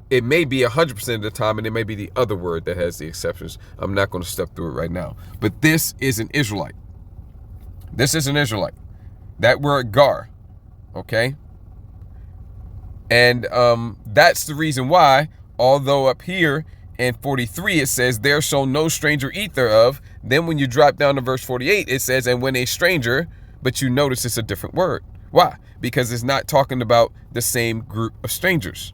it may be 100% of the time, and it may be the other word that has the exceptions. I'm not going to step through it right now. But this is an Israelite. This is an Israelite. That word gar, okay? And that's the reason why, although up here in 43 it says, there shall no stranger eat thereof. Then when you drop down to verse 48, it says, and when a stranger, but you notice it's a different word. Why? Because it's not talking about the same group of strangers.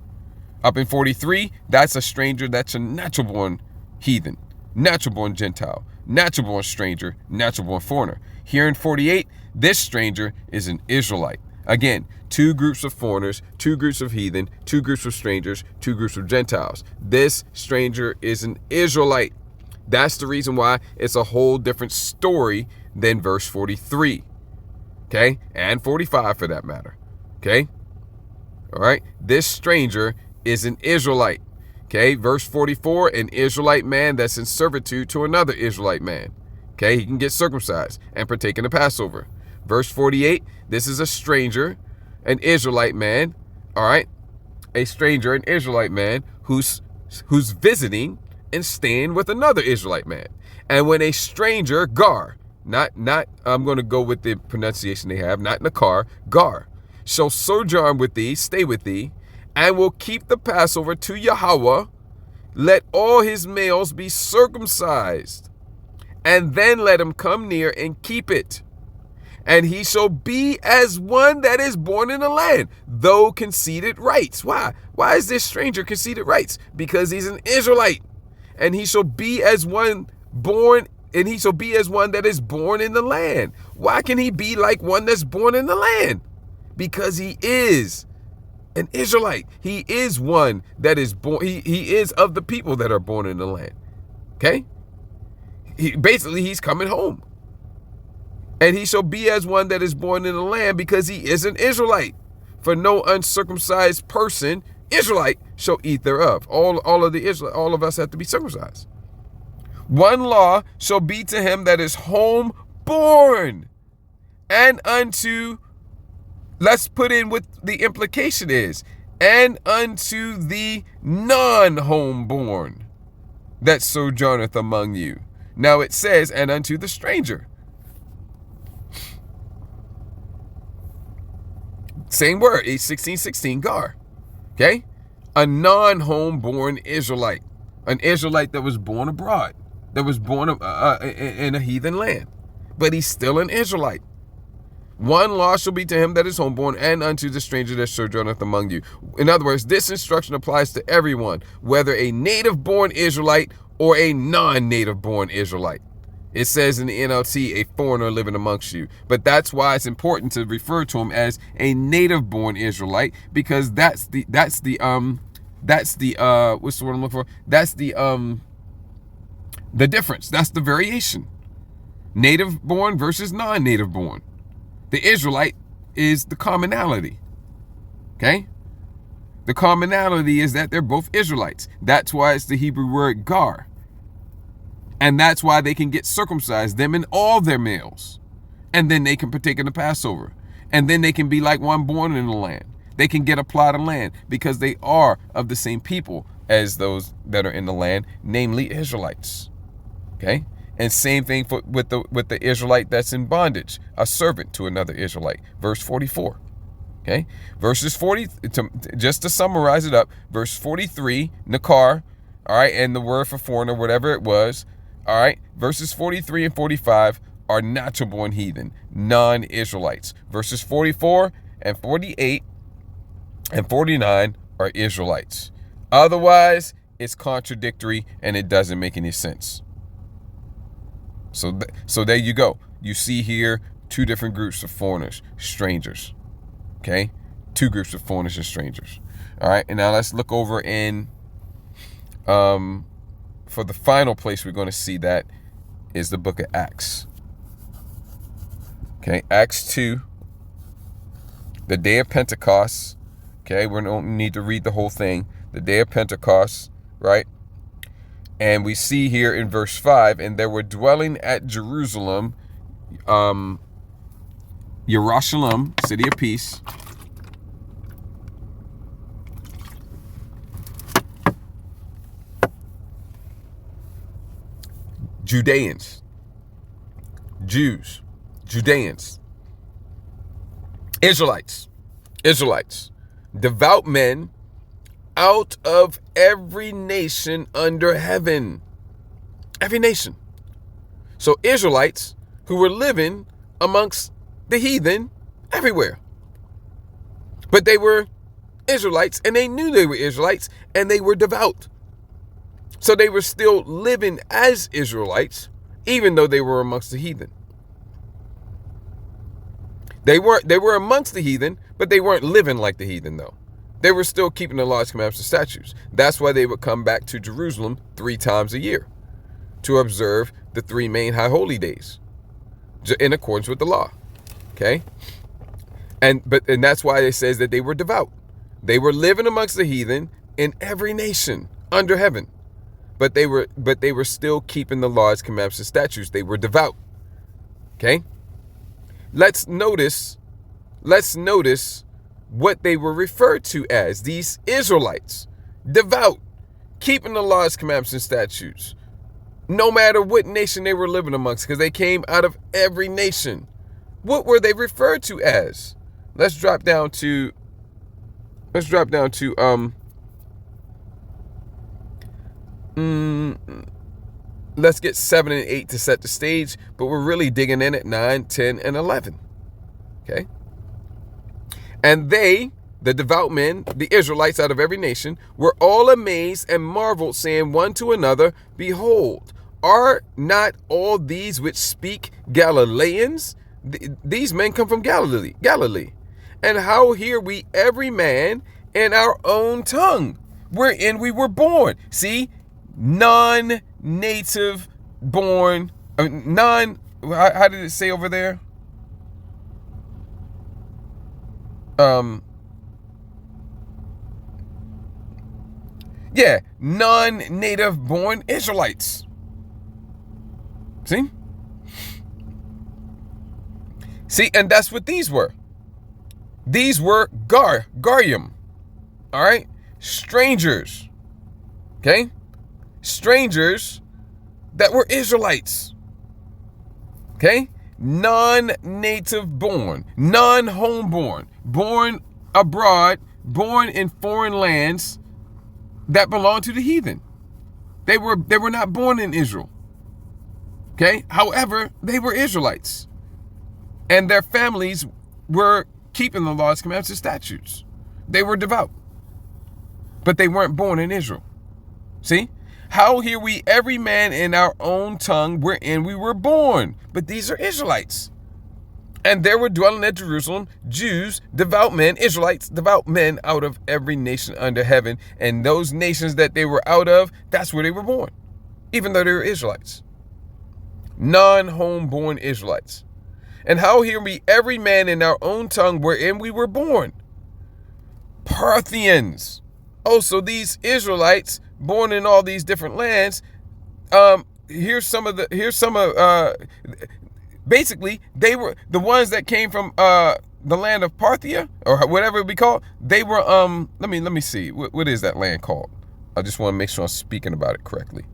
Up in 43, that's a stranger, that's a natural-born heathen, natural-born Gentile, natural-born stranger, natural-born foreigner. Here in 48, this stranger is an Israelite. Again, two groups of foreigners, two groups of heathen, two groups of strangers, two groups of Gentiles. This stranger is an Israelite. That's the reason why it's a whole different story than verse 43. Okay? And 45 for that matter. Okay? All right? This stranger is an Israelite. Okay? Verse 44, an Israelite man that's in servitude to another Israelite man. Okay? He can get circumcised and partake in the Passover. Verse 48, this is a stranger, an Israelite man. All right? A stranger, an Israelite man who's visiting and staying with another Israelite man. And when a stranger, gar, not I'm going to go with the pronunciation they have, not nakar, gar, shall sojourn with thee, stay with thee, and will keep the Passover to Yahweh, let all his males be circumcised, and then let him come near and keep it. And he shall be as one that is born in the land, though conceded rights. Why? Why is this stranger conceded rights? Because he's an Israelite. And he shall be as one born, and he shall be as one that is born in the land. Why can he be like one that's born in the land? Because he is an Israelite. He is one that is born. He is of the people that are born in the land. Okay? He's coming home. And he shall be as one that is born in the land, because he is an Israelite. For no uncircumcised person, Israelite, shall eat thereof. All of us have to be circumcised. One law shall be to him that is home born, and unto, let's put in what the implication is, and unto the non-home born that sojourneth among you. Now it says, and unto the stranger. Same word, H16:16, gar. Okay? A non-home-born Israelite. An Israelite that was born abroad. That was born in a heathen land. But he's still an Israelite. One law shall be to him that is homeborn, and unto the stranger that sojourneth among you. In other words, this instruction applies to everyone, whether a native-born Israelite or a non-native-born Israelite. It says in the NLT, a foreigner living amongst you. But that's why it's important to refer to him as a native-born Israelite, because that's the what's the word I'm looking for? That's the difference. That's the variation. Native-born versus non-native-born. The Israelite is the commonality. Okay? The commonality is that they're both Israelites. That's why it's the Hebrew word gar. And that's why they can get circumcised, them and all their males. And then they can partake in the Passover. And then they can be like one born in the land. They can get a plot of land because they are of the same people as those that are in the land, namely Israelites. Okay? And same thing with the Israelite that's in bondage, a servant to another Israelite. Verse 44. Okay? Verses 40, just to summarize it up, verse 43, nakar, all right, and the word for foreigner, whatever it was, all right, verses 43 and 45 are natural born heathen, non-Israelites. Verses 44 and 48 and 49 are Israelites. Otherwise, it's contradictory and it doesn't make any sense. So there you go. You see here two different groups of foreigners, strangers. Okay? Two groups of foreigners and strangers. All right, and now let's look over in, for the final place we're going to see that is the book of Acts. Okay, Acts 2, the day of Pentecost. Okay, we don't need to read the whole thing. The day of Pentecost, right? And we see here in verse 5, and there were dwelling at Jerusalem, Jerusalem, city of peace, Judeans, Jews, Judeans, Israelites, devout men out of every nation under heaven. Every nation. So Israelites who were living amongst the heathen everywhere. But they were Israelites, and they knew they were Israelites, and they were devout. So they were still living as Israelites, even though they were amongst the heathen. They were amongst the heathen, but they weren't living like the heathen, though. They were still keeping the laws, commandments, and statutes. That's why they would come back to Jerusalem 3 times a year to observe the 3 main high holy days in accordance with the law. Okay? And that's why it says that they were devout. They were living amongst the heathen in every nation under heaven. But they were still keeping the laws, commandments, and statutes. They were devout. Okay? Let's notice what they were referred to as. These Israelites, devout, keeping the laws, commandments, and statutes, no matter what nation they were living amongst, because they came out of every nation. What were they referred to as? Let's drop down to let's get 7 and 8 to set the stage, but we're really digging in at 9, 10, and 11. Okay? And they, the devout men, the Israelites out of every nation, were all amazed and marveled, saying one to another, Behold, are not all these which speak Galileans? These men come from Galilee. And how hear we every man in our own tongue, wherein we were born? See, non-native born, how did it say over there? Non-native born Israelites. See, and that's what these were. These were Garyim. All right, strangers. Okay, strangers that were Israelites. Okay, non-native born, non-homeborn, born abroad, born in foreign lands that belonged to the heathen. They were not born in Israel. Okay, however, they were Israelites, and their families were keeping the laws, commandments, and statutes. They were devout, but they weren't born in Israel. See? How hear we every man in our own tongue wherein we were born? But these are Israelites. And there were dwelling at Jerusalem Jews, devout men, Israelites, devout men out of every nation under heaven. And those nations that they were out of, that's where they were born, even though they were Israelites. Non-homeborn Israelites. And how hear we every man in our own tongue wherein we were born? Parthians. Oh, so these Israelites born in all these different lands, basically they were the ones that came from the land of Parthia, or whatever it be called. They were let me see, what is that land called? I just want to make sure I'm speaking about it correctly.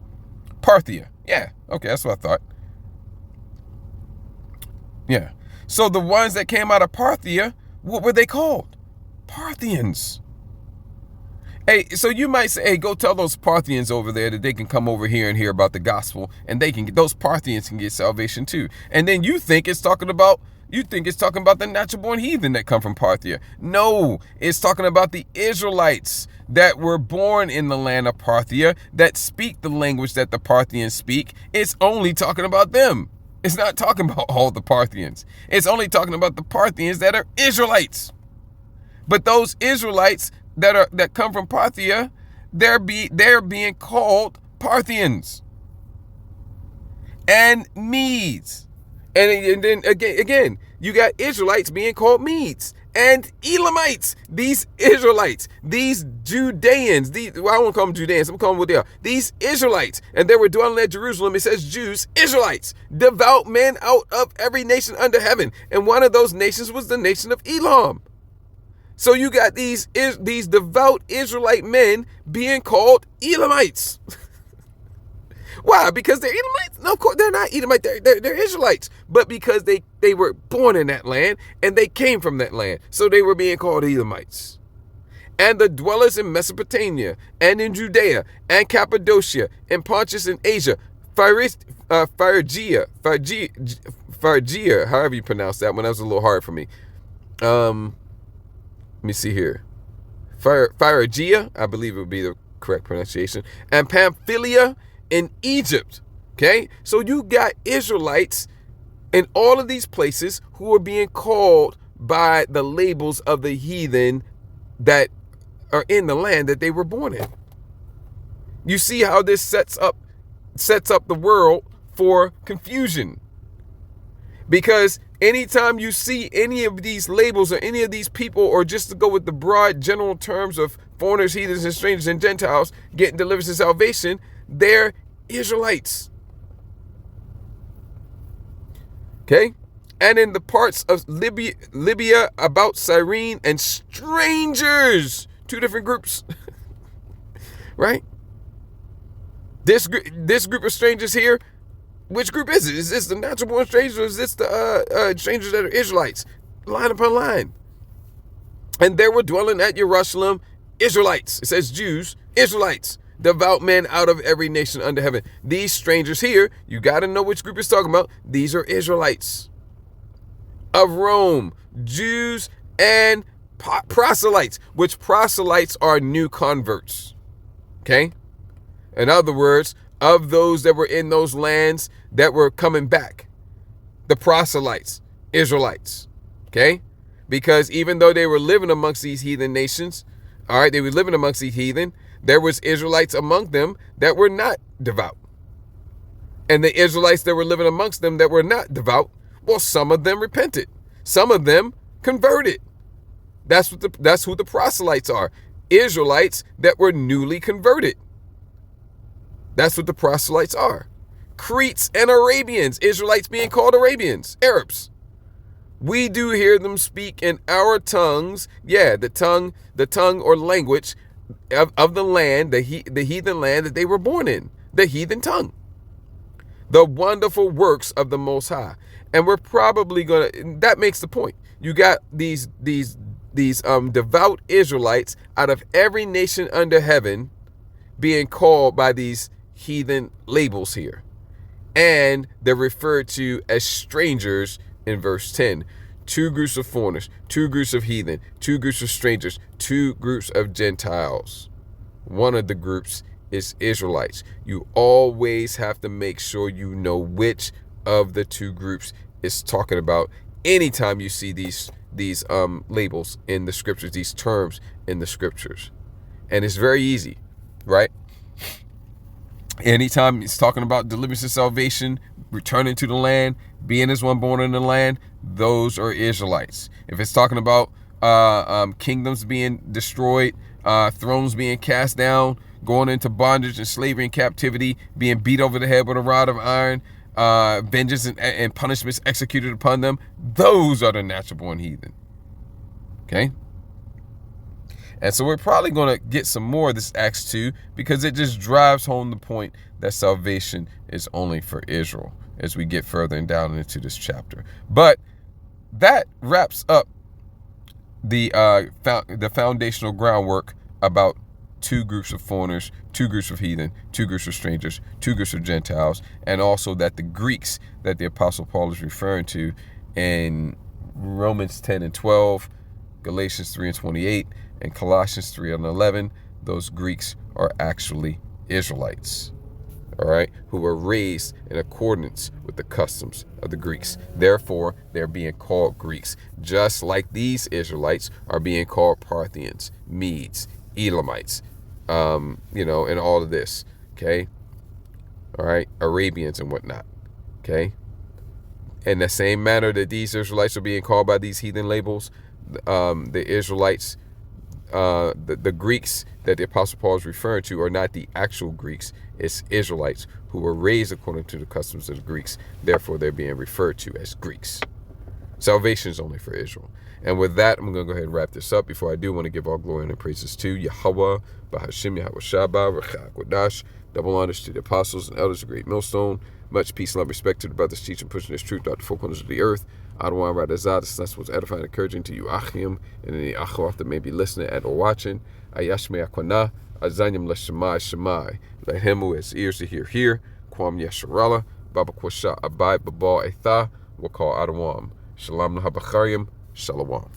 Parthia. Yeah, okay, that's what I thought. Yeah. So the ones that came out of Parthia, what were they called? Parthians. Hey, so you might say, hey, go tell those Parthians over there that they can come over here and hear about the gospel, and they can get, those Parthians can get salvation too. And then you think it's talking about the natural born heathen that come from Parthia. No, it's talking about the Israelites that were born in the land of Parthia, that speak the language that the Parthians speak. It's only talking about them. It's not talking about all the Parthians. It's only talking about the Parthians that are Israelites. But those Israelites that come from Parthia, they're being called Parthians and Medes. And then again, you got Israelites being called Medes and Elamites. These Israelites, these Judeans, I won't call them Judeans, I'm calling them what they are. These Israelites, and they were dwelling at Jerusalem. It says Jews, Israelites, devout men out of every nation under heaven. And one of those nations was the nation of Elam. So you got these devout Israelite men being called Elamites. Why? Because they're Edomites? No, of course they're not Edomites. They're Israelites. But because they were born in that land and they came from that land, so they were being called Edomites. And the dwellers in Mesopotamia and in Judea and Cappadocia and Pontus and Asia, Phrygia, however you pronounce that one, that was a little hard for me. Let me see here. Phrygia, I believe it would be the correct pronunciation, and Pamphylia in Egypt. Okay, so you got Israelites in all of these places who are being called by the labels of the heathen that are in the land that they were born in. You see how this sets up the world for confusion. Because anytime you see any of these labels or any of these people, or just to go with the broad general terms of foreigners, heathens, and strangers and Gentiles getting deliverance and salvation, they're Israelites. Okay? And in the parts of Libya about Cyrene, and strangers, two different groups, right? This group of strangers here, which group is it? Is this the natural born strangers, or is this the strangers that are Israelites? Line upon line. And there were dwelling at Jerusalem Israelites. It says Jews, Israelites, devout men out of every nation under heaven. These strangers here, you got to know which group it's talking about. These are Israelites of Rome, Jews and proselytes, which proselytes are new converts. Okay? In other words, of those that were in those lands that were coming back, the proselytes, Israelites. Okay? Because even though they were living amongst these heathen nations, all right, they were living amongst these heathen, there was Israelites among them that were not devout. And the Israelites that were living amongst them that were not devout, well, some of them repented. Some of them converted. That's who the proselytes are. Israelites that were newly converted. That's what the proselytes are. Cretes and Arabians, Israelites being called Arabians, Arabs. We do hear them speak in our tongues. Yeah, the tongue or language of the land, the heathen land that they were born in, the heathen tongue. The wonderful works of the Most High. And we're probably that makes the point. You got these devout Israelites out of every nation under heaven being called by these heathen labels here. And they're referred to as strangers in verse 10. Two groups of foreigners, two groups of heathen, two groups of strangers, two groups of Gentiles. One of the groups is Israelites. You always have to make sure you know which of the two groups is talking about anytime you see these labels in the scriptures, these terms in the scriptures. And it's very easy, right? Anytime it's talking about deliverance and salvation, returning to the land, being as one born in the land, those are Israelites. If it's talking about kingdoms being destroyed, thrones being cast down, going into bondage and slavery and captivity, being beat over the head with a rod of iron, vengeance and punishments executed upon them, those are the natural born heathen. Okay? And so we're probably going to get some more of this Acts 2 because it just drives home the point that salvation is only for Israel as we get further down into this chapter. But that wraps up the foundational groundwork about two groups of foreigners, two groups of heathen, two groups of strangers, two groups of Gentiles, and also that the Greeks that the Apostle Paul is referring to in Romans 10 and 12, Galatians 3 and 28, and Colossians 3 and 11, those Greeks are actually Israelites, all right, who were raised in accordance with the customs of the Greeks. Therefore, they're being called Greeks, just like these Israelites are being called Parthians, Medes, Elamites, and all of this, okay? All right, Arabians and whatnot, okay? In the same manner that these Israelites are being called by these heathen labels, the Israelites, the Greeks that the Apostle Paul is referring to are not the actual Greeks. It's Israelites who were raised according to the customs of the Greeks. Therefore, they're being referred to as Greeks. Salvation is only for Israel. And with that, I'm going to go ahead and wrap this up. Before I do, I want to give all glory and praises to Yahweh, Bahashim Yahweh Shabbat, Rechak Wadash. Double honors to the apostles and elders of Great Millstone. Much peace, love, respect to the brothers teaching, pushing this truth out the four corners of the earth. Adonai Radazah, this lesson was edifying and encouraging to you, Achim, and any Achawaf that may be listening and or watching. Ayashme Akwana, Azanyam Leshemai Shemai. Let him who has ears to hear. Kwam Yesharala, Baba Kwasha Abai Babal Etha, Wakal Adawam. Shalom Nahabachariam, Shalom.